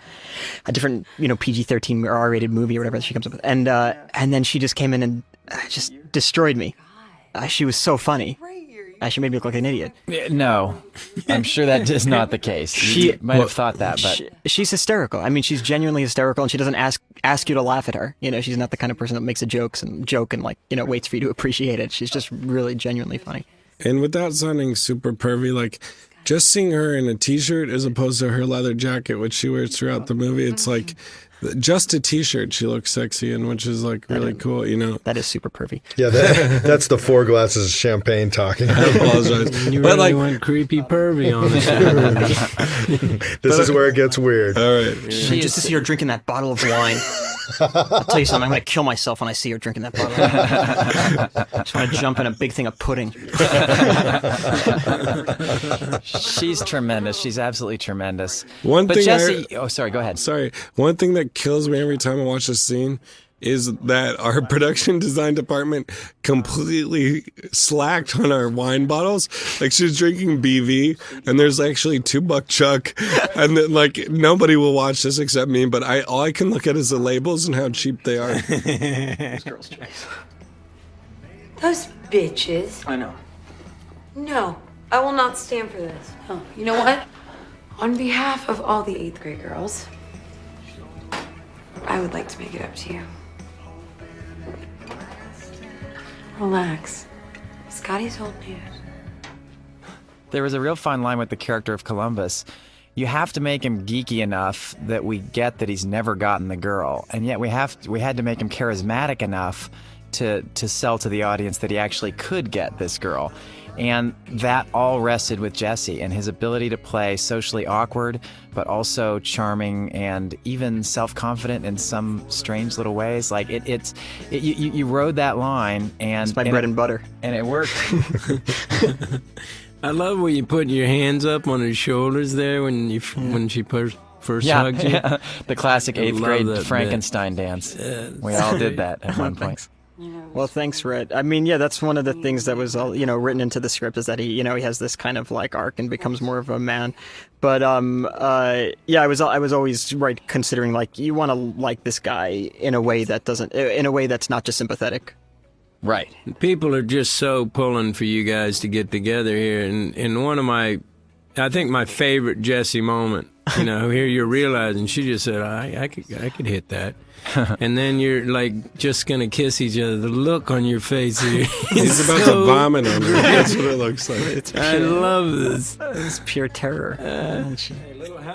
a different, PG-13 or R-rated movie or whatever that she comes up with. And then she just came in and just destroyed me. She was so funny. She made me look like an idiot. No, I'm sure that is not the case. She might have thought that, but she's hysterical. I mean, she's genuinely hysterical, and she doesn't ask you to laugh at her. She's not the kind of person that makes a joke and like, waits for you to appreciate it. She's just really genuinely funny. And without sounding super pervy, like just seeing her in a t-shirt as opposed to her leather jacket, which she wears throughout the movie, it's like just a t-shirt she looks sexy in, which is like really cool, That is super pervy. Yeah, that's the 4 glasses of champagne talking. I apologize. You But really went creepy pervy on the show. This is where it gets weird. All right. Just to see her drinking that bottle of wine. I'll tell you something, I'm going to kill myself when I see her drinking that bottle of wine. I just want to jump in a big thing of pudding. she's tremendous. She's absolutely tremendous. One but thing Jesse, sorry, go ahead. Sorry. One thing that kills me every time I watch this scene is that our production design department completely slacked on our wine bottles. Like, she's drinking BV, and there's actually 2 Buck Chuck, and then like nobody will watch this except me. But all I can look at is the labels and how cheap they are. Girl's choice. Those bitches. I know. No, I will not stand for this. Oh, you know what? On behalf of all the 8th grade girls, I would like to make it up to you. Relax. Scotty's old news. There was a real fine line with the character of Columbus. You have to make him geeky enough that we get that he's never gotten the girl, and yet we had to make him charismatic enough to sell to the audience that he actually could get this girl. And that all rested with Jesse and his ability to play socially awkward, but also charming and even self-confident in some strange little ways. Like you rode that line, and it's my bread and butter, and it worked. I love when you put your hands up on her shoulders there when she first hugged you. Yeah. The classic 8th grade that Frankenstein dance. We all did that at one point. Well, thanks, Rhett. I mean, yeah, that's one of the things that was, written into the script, is that he has this kind of like arc and becomes more of a man. But I was always considering like you want to like this guy in a way that's not just sympathetic. Right. People are just so pulling for you guys to get together here, and one of I think my favorite Jessie moment, here you're realizing she just said, I could hit that. And then you're like just gonna kiss each other. The look on your face here. He's about to vomit on her. That's what it looks like. I love this. It's pure terror.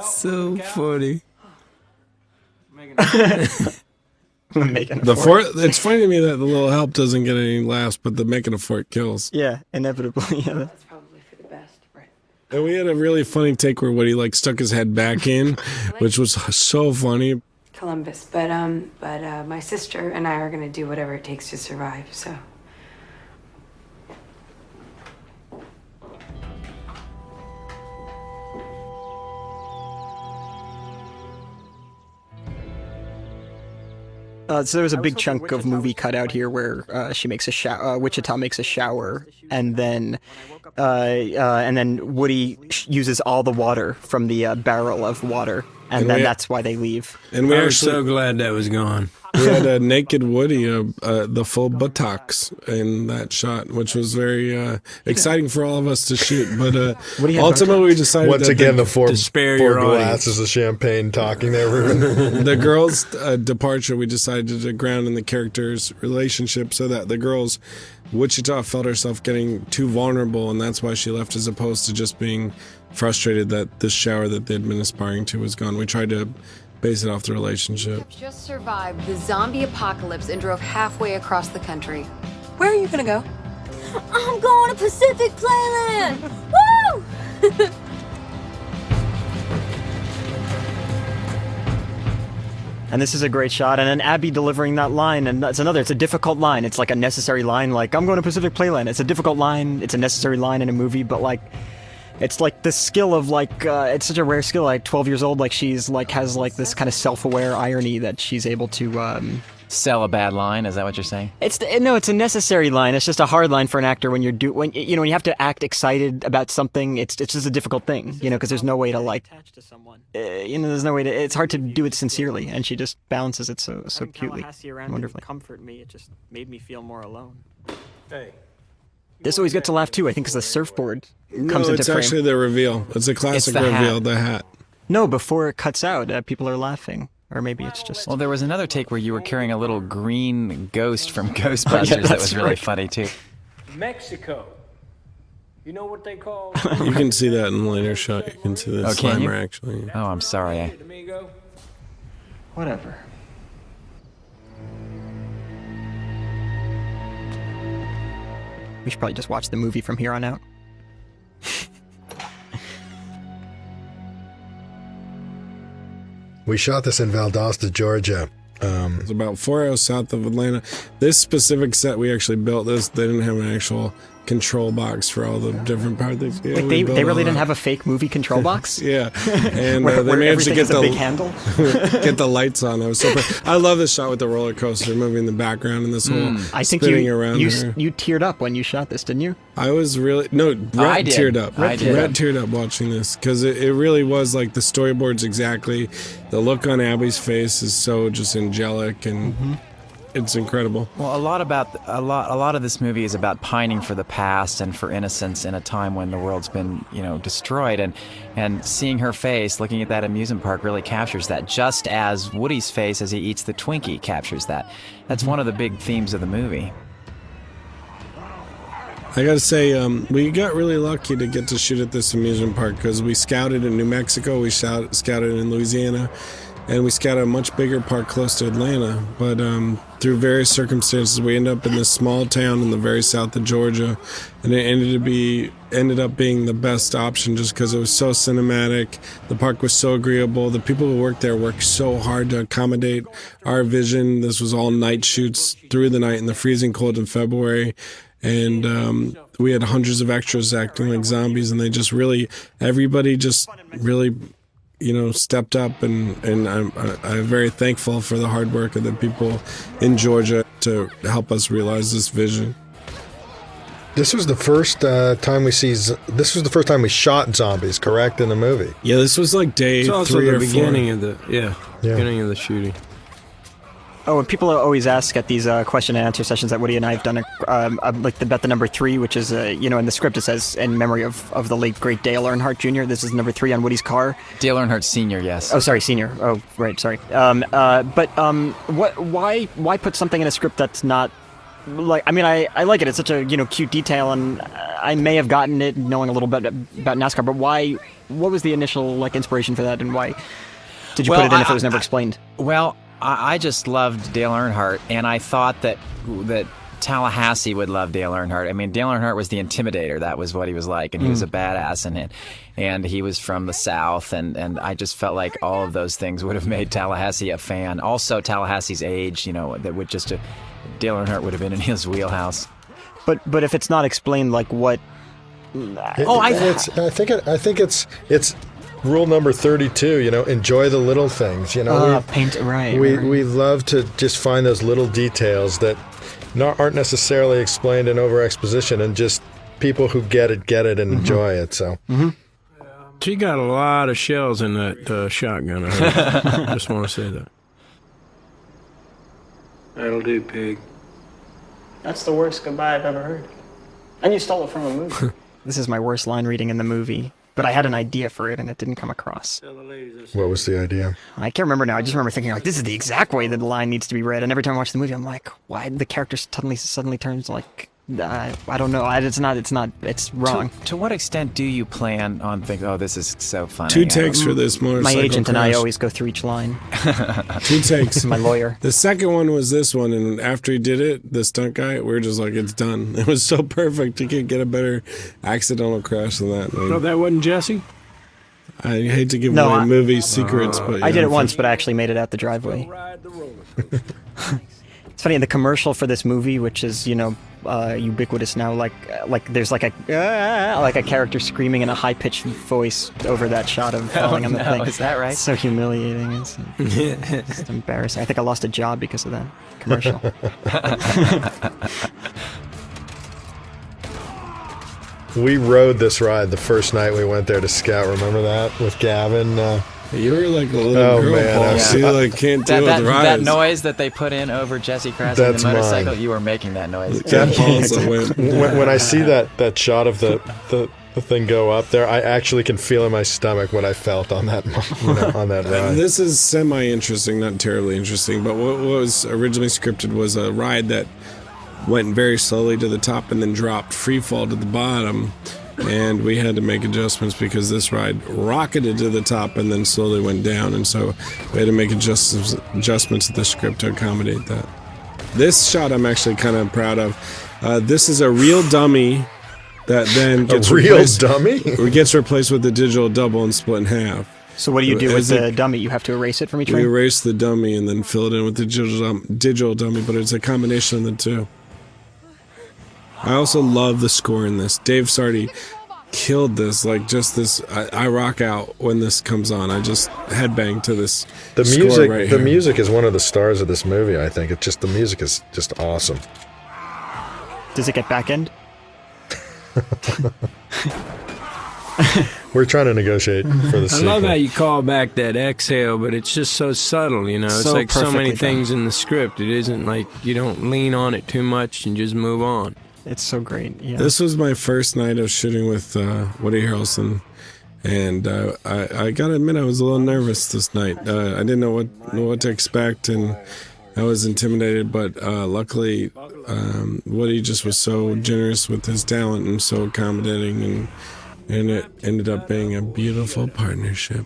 So funny. It's funny to me that the little help doesn't get any laughs, but the making a fort kills. Yeah, inevitably. Yeah. That's probably for the best, right? And we had a really funny take where Woody like stuck his head back in, which was so funny. Columbus, but my sister and I are gonna do whatever it takes to survive. So. So there was a big chunk of movie cut out here where she makes a shower. Wichita makes a shower, and then Woody uses all the water from the barrel of water, and then that's why they leave. And we were so glad that was gone. We had a naked Woody, the full buttocks in that shot, which was very exciting for all of us to shoot. But ultimately, we decided once again the four your glasses of champagne talking there. The girls' departure, we decided to ground in the characters' relationship so that the girls, Wichita felt herself getting too vulnerable, and that's why she left, as opposed to just being frustrated that this shower that they'd been aspiring to was gone. We tried to base it off the relationship. Just survived the zombie apocalypse and drove halfway across the country. Where are you gonna go? I'm going to Pacific Playland! Woo! And this is a great shot, and then Abby delivering that line, and that's another. It's a difficult line. It's like a necessary line. Like, I'm going to Pacific Playland. It's a difficult line. It's a necessary line in a movie, but like, it's like the skill of like, it's such a rare skill. Like 12 years old, like she's like has like this kind of self-aware irony that she's able to sell a bad line. Is that what you're saying? It's a necessary line. It's just a hard line for an actor when when you have to act excited about something. It's just a difficult thing, because there's no way to like, there's no way to. It's hard to do it sincerely, and she just balances it so cutely, wonderfully. Comfort me. It just made me feel more alone. Hey. This always gets a laugh too. I think because the surfboard comes No, into it's frame. actually the reveal. It's a classic reveal. The hat. No, before it cuts out, people are laughing. Or maybe it's just... Well, there was another take where you were carrying a little green ghost from Ghostbusters that was really funny, too. Mexico. You know what they call... You can see that in the later shot. You can see the slimer, actually. Oh, I'm sorry. Whatever. We should probably just watch the movie from here on out. We shot this in Valdosta, Georgia. It's about 4 hours south of Atlanta. This specific set, we actually built this. They didn't have an actual control box for all the different parts. Yeah, Wait, they really didn't have a fake movie control box? Yeah, and where they managed to get a big handle? get the lights on. I was so I love this shot with the roller coaster moving in the background and this whole I think spinning around you her. You teared up when you shot this, didn't you? I was really Rhett teared up. Rhett teared up watching this because it really was like the storyboards exactly. The look on Abby's face is so just angelic and it's incredible. Well, a lot of this movie is about pining for the past and for innocence in a time when the world's been destroyed, and seeing her face, looking at that amusement park, really captures that. Just as Woody's face as he eats the Twinkie captures that. That's one of the big themes of the movie. I gotta say, we got really lucky to get to shoot at this amusement park because we scouted in New Mexico, we scouted in Louisiana, and we scouted a much bigger park close to Atlanta. But through various circumstances, we ended up in this small town in the very south of Georgia, and it ended up being the best option just because it was so cinematic. The park was so agreeable. The people who worked there worked so hard to accommodate our vision. This was all night shoots through the night in the freezing cold in February. And we had hundreds of extras acting like zombies, and everybody just really, stepped up, and I'm very thankful for the hard work of the people in Georgia to help us realize this vision. This was the first time we shot zombies, correct, in the movie? Yeah, this was like day it's also 3 or the 4. beginning of beginning of the shooting. Oh, and people always ask at these question and answer sessions that Woody and I have done about the number 3, which is in the script it says in memory of the late great Dale Earnhardt Jr. This is number 3 on Woody's car. Dale Earnhardt Sr. Yes. Oh, sorry, Senior. Oh, right, sorry. Why put something in a script that's not like? I mean, I like it. It's such a cute detail, and I may have gotten it knowing a little bit about NASCAR. But why? What was the initial inspiration for that, and why did you put it in if it was never explained? Well, I just loved Dale Earnhardt, and I thought that Tallahassee would love Dale Earnhardt. I mean, Dale Earnhardt was the Intimidator. That was what he was like, and he was a badass in it. And he was from the South, and I just felt like all of those things would have made Tallahassee a fan. Also, Tallahassee's age, that would Dale Earnhardt would have been in his wheelhouse. But if it's not explained, like what? I think it's rule number 32, enjoy the little things. We love to just find those little details that aren't necessarily explained in over exposition, and just people who get it and enjoy it. So she got a lot of shells in that shotgun. I just want to say that. That'll do, pig. That's the worst goodbye I've ever heard. And you stole it from a movie. This is my worst line reading in the movie. But I had an idea for it, and it didn't come across. What was the idea? I can't remember now. I just remember thinking, this is the exact way that the line needs to be read. And every time I watch the movie, I'm like, why the character suddenly turns like, I don't know. It's wrong. To what extent do you plan on thinking, this is so funny? 2 takes for this motorcycle My agent crash. and I always go through each line. 2 takes. My lawyer. The second one was this one, and after he did it, the stunt guy, we were just like, it's done. It was so perfect. You can't get a better accidental crash than that. No, that wasn't Jesse? I hate to give No, away I- movie secrets, but I yeah, did it once, but I actually made it out the driveway. It's funny in the commercial for this movie, which is ubiquitous now. Like there's like a character screaming in a high pitched voice over that shot of falling on the thing. Is that right? It's so humiliating. It's embarrassing. I think I lost a job because of that commercial. We rode this ride the first night we went there to scout. Remember that with Gavin? You were like a little girl, man, Paul. See, like can't deal with that rides. noise that they put in over Jesse crashing the That's motorcycle, mine. you were making that noise. When I see that shot of the thing go up there, I actually can feel in my stomach what I felt on that on that ride. This is semi-interesting, not terribly interesting, but what was originally scripted was a ride that went very slowly to the top and then dropped free fall to the bottom, and we had to make adjustments because this ride rocketed to the top and then slowly went down, and so we had to make adjustments to the script to accommodate that. This shot I'm actually kind of proud of. This is a real dummy that then gets gets replaced with a digital double and split in half. So what do you do with the dummy? You have to erase it from each We frame? erase the dummy and then fill it in with the digital dummy, but it's a combination of the two. I also love the score in this. Dave Sardi killed this. Like just this, I rock out when this comes on. I just headbang to this. The score music, right the here. music is one of the stars of this movie. I think the music is just awesome. Does it get back end? We're trying to negotiate for the I sequel. love how you call back that exhale, but it's just so subtle, you know. It's So like so many perfectly things in the script. It isn't like you don't lean on it too much and just move on. It's so great. Yeah. This was my first night of shooting with Woody Harrelson, and I gotta admit I was a little nervous this night. I didn't know what to expect, and I was intimidated. But luckily, Woody just was so generous with his talent and so accommodating, and it ended up being a beautiful partnership.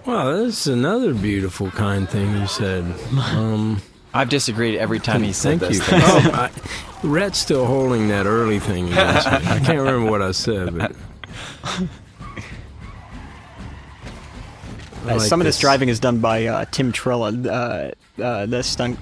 Well, that's another beautiful, kind thing you said. I've disagreed every time he said Thank this. you. Rhett's still holding that early thing against me. I can't remember what I said, but I like some of this this. driving is done by Tim Trella, the stunt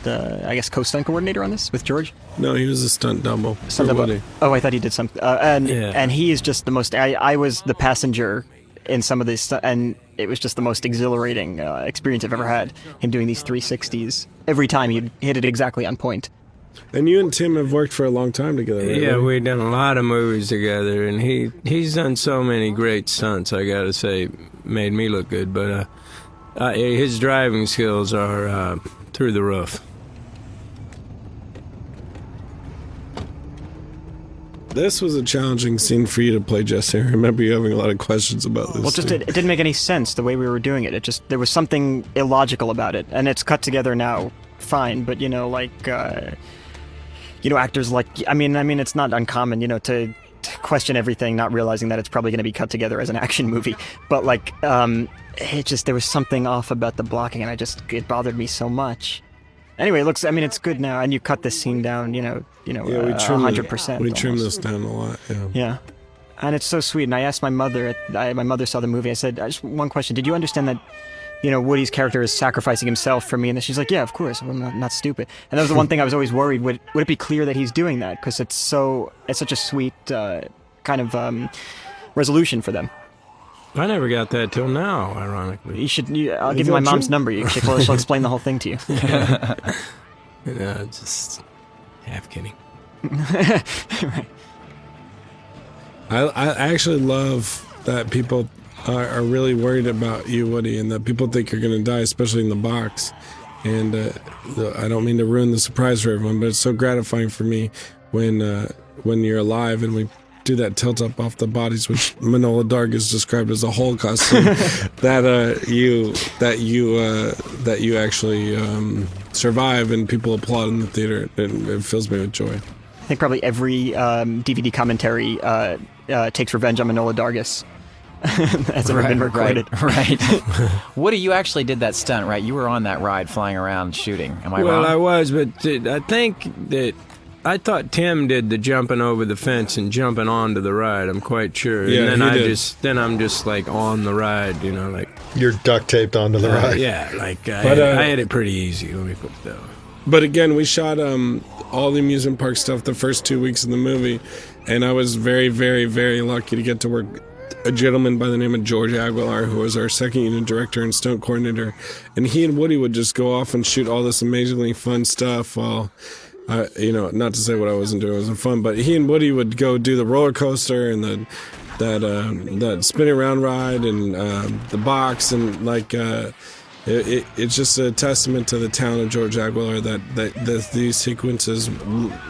I guess co-stunt coordinator on this with George. No, he was a stunt double. Stunt for double. Woody. Oh, I thought he did something. And Yeah. he is just the most. I was the passenger in some of this, and it was just the most exhilarating experience I've ever had. Him doing these 360s every time he hit it exactly on point. And you and Tim have worked for a long time together, right? yeah, Woody? we've done a lot of movies together, and he's done so many great stunts. I gotta say, made me look good. But his driving skills are through the roof. This was a challenging scene for you to play, Jesse. I remember you having a lot of questions about this. Well, just scene. it didn't make any sense the way we were doing it. It just there was something illogical about it, and it's cut together now, fine. But actors like I mean, it's not uncommon, to question everything, not realizing that it's probably going to be cut together as an action movie. But it just there was something off about the blocking, and it bothered me so much. Anyway, it's good now, and you cut this scene down, we trimmed 100%. We trimmed almost. this down a lot. Yeah. Yeah. And it's so sweet. And I asked my mother, my mother saw the movie, I said, just one question. Did you understand that, Woody's character is sacrificing himself for me? And she's like, yeah, of course. I'm not stupid. And that was the one thing I was always worried. Would it be clear that he's doing that? Because it's such a sweet kind of resolution for them. I never got that till now, ironically. You should. I'll give you my mom's number. She'll explain the whole thing to you. Just half kidding. Right. I actually love that people are really worried about you, Woody, and that people think you're going to die, especially in the box. And I don't mean to ruin the surprise for everyone, but it's so gratifying for me when you're alive and we do that tilt up off the bodies, which Manohla Dargis described as a whole costume, that you actually survive and people applaud in the theater. It fills me with joy. I think probably every DVD commentary takes revenge on Manohla Dargis. That's ever been recorded. Right. Woody, you actually did that stunt, right? You were on that ride flying around shooting. Am I wrong? Well, I was, but I think that I thought Tim did the jumping over the fence and jumping onto the ride. I'm quite sure. Yeah, and then he did. I'm just like on the ride, like You're duct taped onto the ride. yeah, like I had it pretty easy. Let me put it that way. But again, we shot all the amusement park stuff the first 2 weeks of the movie, and I was very, very, very lucky to get to work a gentleman by the name of George Aguilar, who was our second unit director and stunt coordinator, and he and Woody would just go off and shoot all this amazingly fun stuff while, not to say what I wasn't doing wasn't fun, but he and Woody would go do the roller coaster and that spinning around ride and the box, and like it's just a testament to the talent of George Aguilar that these sequences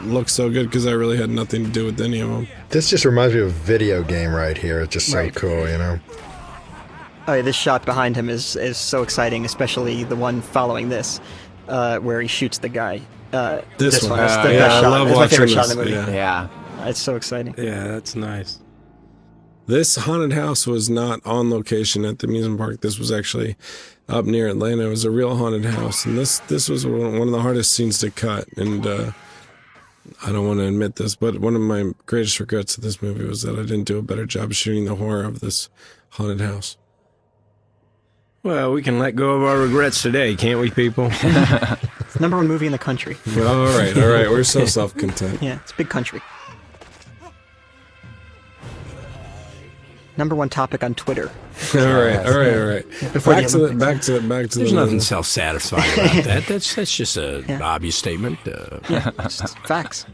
look so good, because I really had nothing to do with any of them. This just reminds me of a video game right here. It's just so cool, Oh, yeah, this shot behind him is so exciting, especially the one following this, where he shoots the guy. This one. Is the Yeah, best I shot. love It's my watching favorite shot this. in the movie. Yeah. It's so exciting. Yeah, that's nice. This haunted house was not on location at the amusement park. This was actually up near Atlanta. It was a real haunted house, and this was one of the hardest scenes to cut. And I don't want to admit this, but one of my greatest regrets of this movie was that I didn't do a better job shooting the horror of this haunted house. Well, we can let go of our regrets today, can't we, people? It's the #1 movie in the country. All right. We're so self-content. Yeah, it's a big country. #1 topic on Twitter. All right. Back to the. There's nothing self-satisfying about that. That's just a obvious statement. Facts.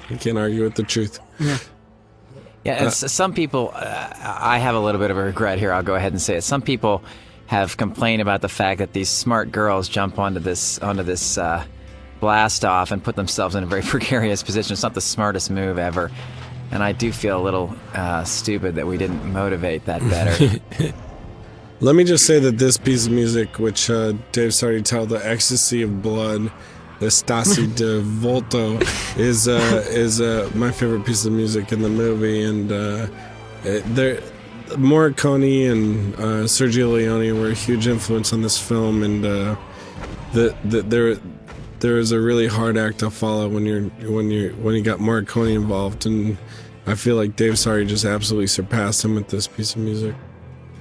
You can't argue with the truth. Yeah, and some people, I have a little bit of a regret here. I'll go ahead and say it. Some people have complained about the fact that these smart girls jump onto this blast off and put themselves in a very precarious position. It's not the smartest move ever. And I do feel a little stupid that we didn't motivate that better. Let me just say that this piece of music, which Dave started to tell, the ecstasy of blood, the Stasi de Volto, is my favorite piece of music in the movie. And Morricone and Sergio Leone were a huge influence on this film, and there is a really hard act to follow when you got Morricone involved, and I feel like Dave Sari just absolutely surpassed him with this piece of music.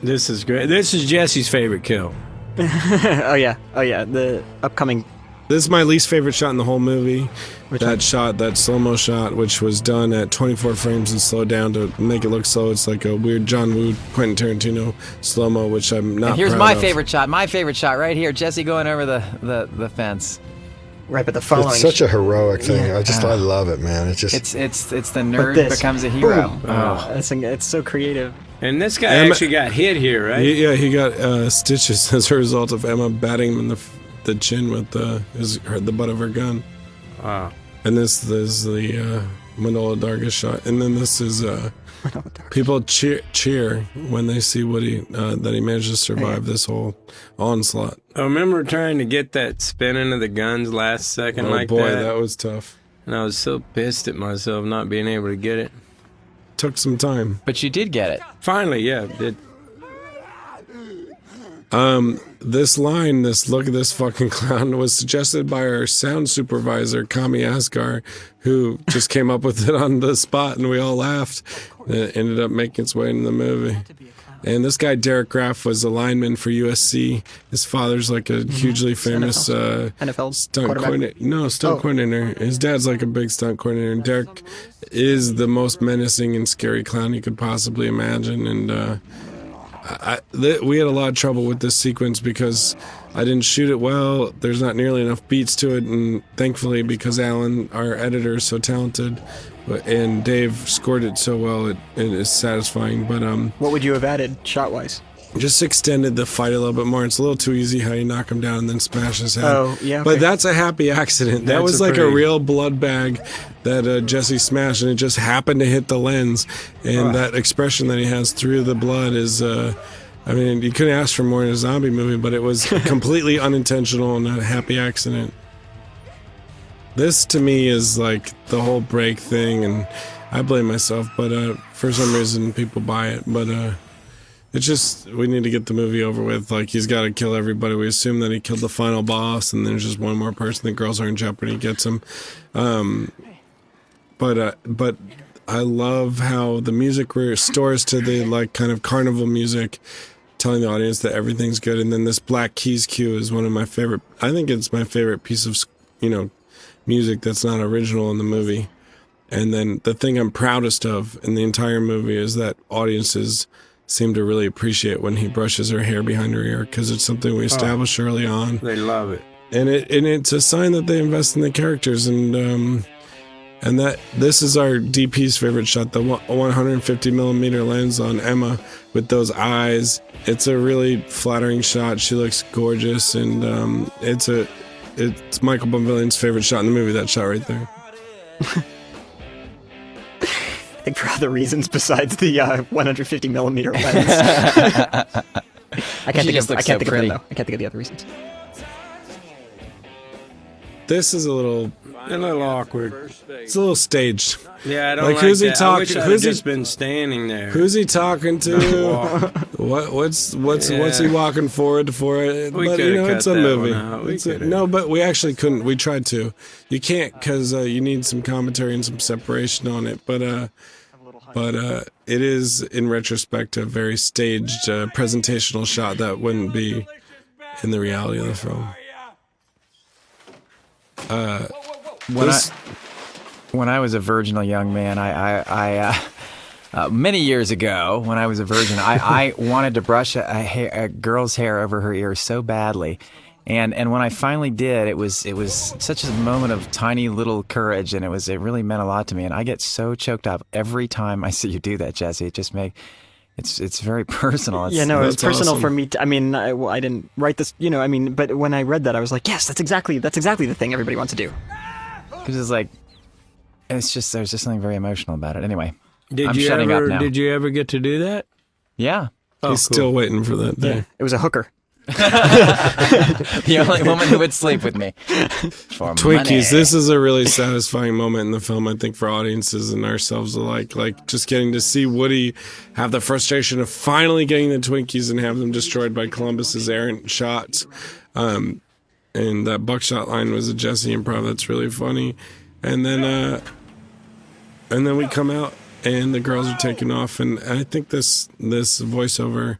This is great. This is Jesse's favorite kill. Oh yeah. The upcoming. This is my least favorite shot in the whole movie. That slow-mo shot, which was done at 24 frames and slowed down to make it look slow. It's like a weird John Woo, Quentin Tarantino slow-mo, which I'm not. And here's proud my of. favorite shot. My favorite shot right here. Jesse going over the fence. Right, but the following. It's such a heroic thing. I love it, man. It's just. It's the nerd becomes a hero. It's so creative. And this guy actually got hit here, right? Yeah, he got stitches as a result of Emma batting him in the chin with the butt of her gun. Wow. And this is the Manola Dargis shot, and then this is people cheer when they see that he managed to survive this whole onslaught. I remember trying to get that spinning of the guns last second like that. Oh boy, that was tough. And I was so pissed at myself not being able to get it. Took some time. But you did get it. Finally, yeah, did. This line, this look at this fucking clown, was suggested by our sound supervisor, Kami Asghar, who just came up with it on the spot, and we all laughed. It ended up making its way into the movie. And this guy, Derek Graff, was a lineman for USC. His father's like a hugely famous NFL stunt coordinator. No, stunt coordinator. His dad's like a big stunt coordinator. And Derek is the most menacing and scary clown you could possibly imagine. And we had a lot of trouble with this sequence because I didn't shoot it well. There's not nearly enough beats to it. And thankfully, because Alan, our editor, is so talented, and Dave scored it so well, it is satisfying. But what would you have added shot-wise? Just extended the fight a little bit more. It's a little too easy how you knock him down and then smash his head. Oh, yeah. But that's a happy accident. That was like a real blood bag that Jesse smashed, and it just happened to hit the lens. And that expression that he has through the blood is, I mean, you couldn't ask for more in a zombie movie, but it was completely unintentional and a happy accident. This, to me, is like the whole break thing, and I blame myself, but for some reason people buy it. But it's just, we need to get the movie over with. Like, he's got to kill everybody. We assume that he killed the final boss, and there's just one more person. The girls are in jeopardy, gets him. but I love how the music restores to the like kind of carnival music, telling the audience that everything's good. And then this Black Keys cue is one of my favorite. I think it's my favorite piece of music that's not original in the movie. And then the thing I'm proudest of in the entire movie is that audiences seem to really appreciate when he brushes her hair behind her ear, because it's something we established early on. They love it. And it's a sign that they invest in the characters, and that this is our DP's favorite shot, the 150 millimeter lens on Emma with those eyes. It's a really flattering shot. She looks gorgeous, and it's Michael Bonvillion's favorite shot in the movie. That shot right there. I think for other reasons besides the 150 millimeter lens. I can't think of the other reasons. This is a little awkward. It's a little staged. Yeah, I don't like who's that. he talking? I wish I'd Who's just been standing there. Who's he talking to? What's he walking forward for? We But could have it's cut a that movie. one out. No, but we actually couldn't. We tried to. You can't, because you need some commentary and some separation on it. But it is, in retrospect, a very staged presentational shot that wouldn't be in the reality of the film. When I was a virginal young man, I many years ago, when I was a virgin, I wanted to brush a girl's hair over her ears so badly. And when I finally did, it was such a moment of tiny little courage, and it really meant a lot to me. And I get so choked up every time I see you do that, Jesse. It just it's very personal. It's personal awesome. for me. I didn't write this, but when I read that, I was like, yes, that's exactly the thing everybody wants to do. Because there's just something very emotional about it. Anyway, Did I'm you shutting ever? up now. Did you ever get to do that? Yeah. He's still waiting for that day. It was a hooker. The only woman who would sleep with me. For Twinkies. money. This is a really satisfying moment in the film, I think, for audiences and ourselves alike. Like, just getting to see Woody have the frustration of finally getting the Twinkies and have them destroyed by Columbus's errant shots. And that buckshot line was a Jesse improv that's really funny. And then we come out and the girls are taking off, and I think this voiceover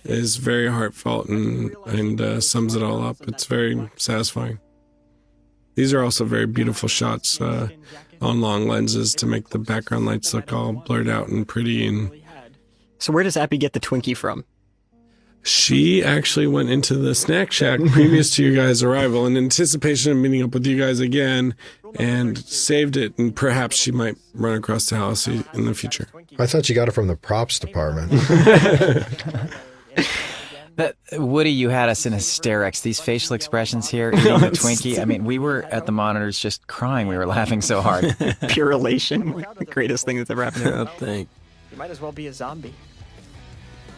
is very heartfelt and sums it all up. It's very satisfying. These are also very beautiful shots on long lenses to make the background lights look all blurred out and pretty. And So where does Abby get the Twinkie from? she actually went into the snack shack previous to your guys' arrival in anticipation of meeting up with you guys again, and saved it, and perhaps she might run across the house in the future. I thought you got it from the props department. Woody, you had us in hysterics. These facial expressions here, eating the Twinkie. I mean, we were at the monitors just crying. We were laughing so hard. Pure elation. The greatest thing that's ever happened to him. think. You might as well be a zombie.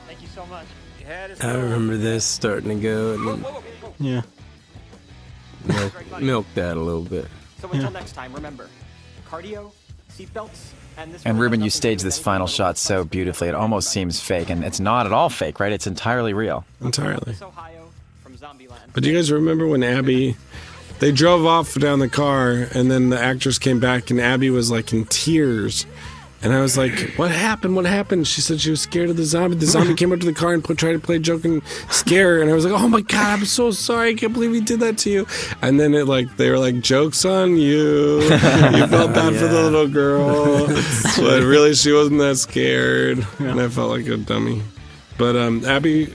Thank you so much. I remember this starting to go, and Yeah. then milk that a little bit. So until next time, remember, cardio, seatbelts, and this. And Ruben, you staged this final shot so beautifully. It almost seems fake, and it's not at all fake, right? It's entirely real. Entirely. Ohio from Zombieland. But do you guys remember when they drove off down the car, and then the actress came back, and Abby was like in tears. And I was like, what happened? What happened? She said she was scared of the zombie. The zombie came up to the car and tried to play a joke and scare her. And I was like, oh my God, I'm so sorry. I can't believe he did that to you. And then they were like, joke's on you. You felt bad for the little girl. But really, she wasn't that scared. And I felt like a dummy. But Abby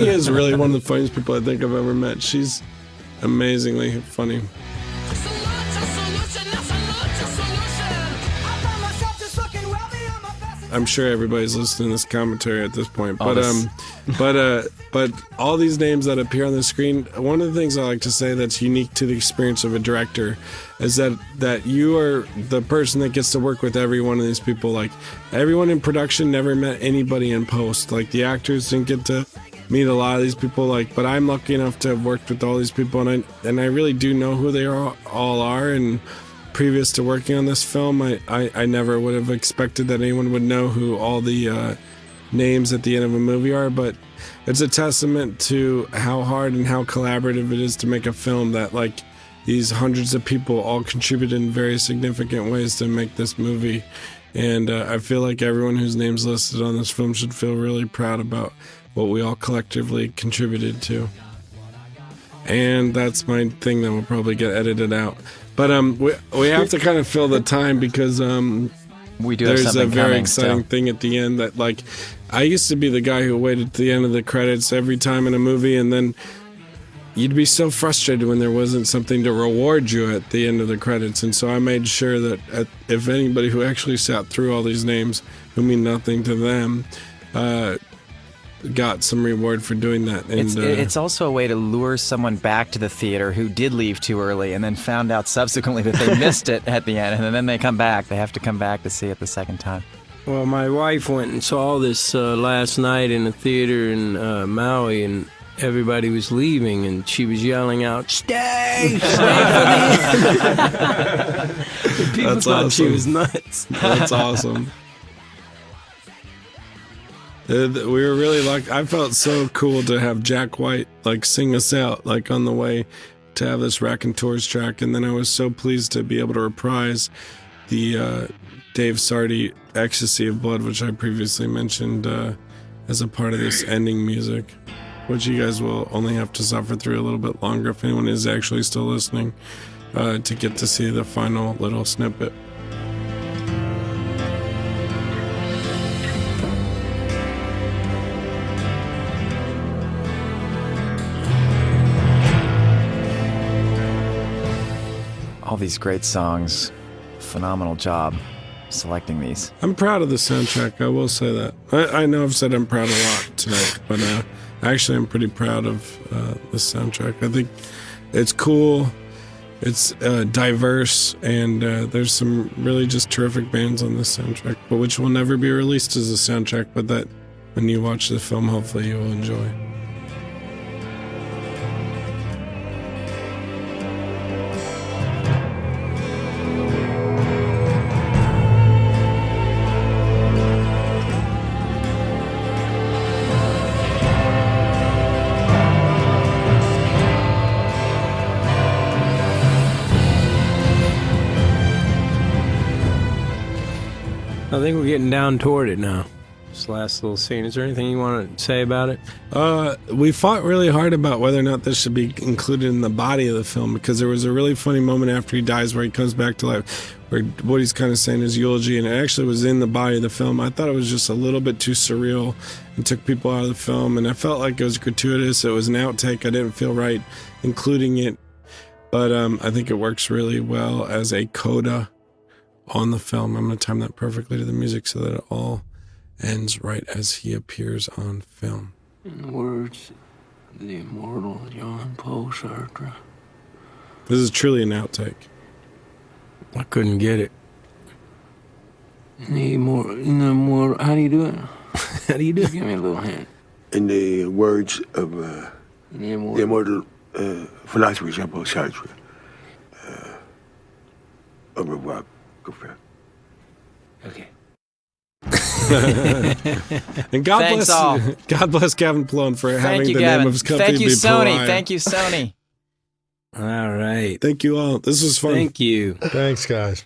is really one of the funniest people I think I've ever met. She's amazingly funny. I'm sure everybody's listening to this commentary at this point, but all these names that appear on the screen, one of the things I like to say that's unique to the experience of a director is that you are the person that gets to work with every one of these people. Like, everyone in production never met anybody in post. Like, the actors didn't get to meet a lot of these people. Like, but I'm lucky enough to have worked with all these people, and I really do know who they all are. And previous to working on this film, I never would have expected that anyone would know who all the names at the end of a movie are, but it's a testament to how hard and how collaborative it is to make a film that, like, these hundreds of people all contributed in very significant ways to make this movie. And I feel like everyone whose name's listed on this film should feel really proud about what we all collectively contributed to. And that's my thing that will probably get edited out. But we have to kind of fill the time because we do have there's a very exciting still. thing at the end that, like, I used to be the guy who waited to the end of the credits every time in a movie, and then you'd be so frustrated when there wasn't something to reward you at the end of the credits. And so I made sure that if anybody who actually sat through all these names who mean nothing to them got some reward for doing that. And It's also a way to lure someone back to the theater who did leave too early and then found out subsequently that they missed it at the end, and then they come back. They have to come back to see it the second time. Well, my wife went and saw this last night in a theater in Maui, and everybody was leaving, and she was yelling out, "Stay! Stay for the end!" People That's thought she awesome. was nuts. That's awesome. We were really lucky. I felt so cool to have Jack White like sing us out like on the way to have this Raconteurs track, and then I was so pleased to be able to reprise the Dave Sardi Ecstasy of Blood, which I previously mentioned as a part of this ending music, which you guys will only have to suffer through a little bit longer if anyone is actually still listening to get to see the final little snippet. All these great songs. Phenomenal job selecting these. I'm proud of the soundtrack, I will say that. I know I've said I'm proud a lot tonight, but actually I'm pretty proud of the soundtrack. I think it's cool, it's diverse, and there's some really just terrific bands on this soundtrack, but which will never be released as a soundtrack, but that when you watch the film, hopefully you will enjoy. I think we're getting down toward it now. This last little scene. Is there anything you want to say about it? We fought really hard about whether or not this should be included in the body of the film, because there was a really funny moment after he dies where he comes back to life, where Woody's kind of saying his eulogy, and it actually was in the body of the film. I thought it was just a little bit too surreal and took people out of the film, and I felt like it was gratuitous. It was an outtake. I didn't feel right including it, but I think it works really well as a coda on the film. I'm going to time that perfectly to the music so that it all ends right as he appears on film. In the words of the immortal Jean-Paul Sartre. This is truly an outtake. I couldn't get it. Need more, how do you do it? How do you do it? Give me a little hint. In the words of the immortal philosopher Jean-Paul Sartre, au revoir, good friend. Okay. And God Thanks bless all. God bless Gavin Plone for having you, the Gavin. name of his company Thank you, be Sony. Pariah. Thank you, Sony. All right. Thank you all. This was fun. Thank you. Thanks, guys.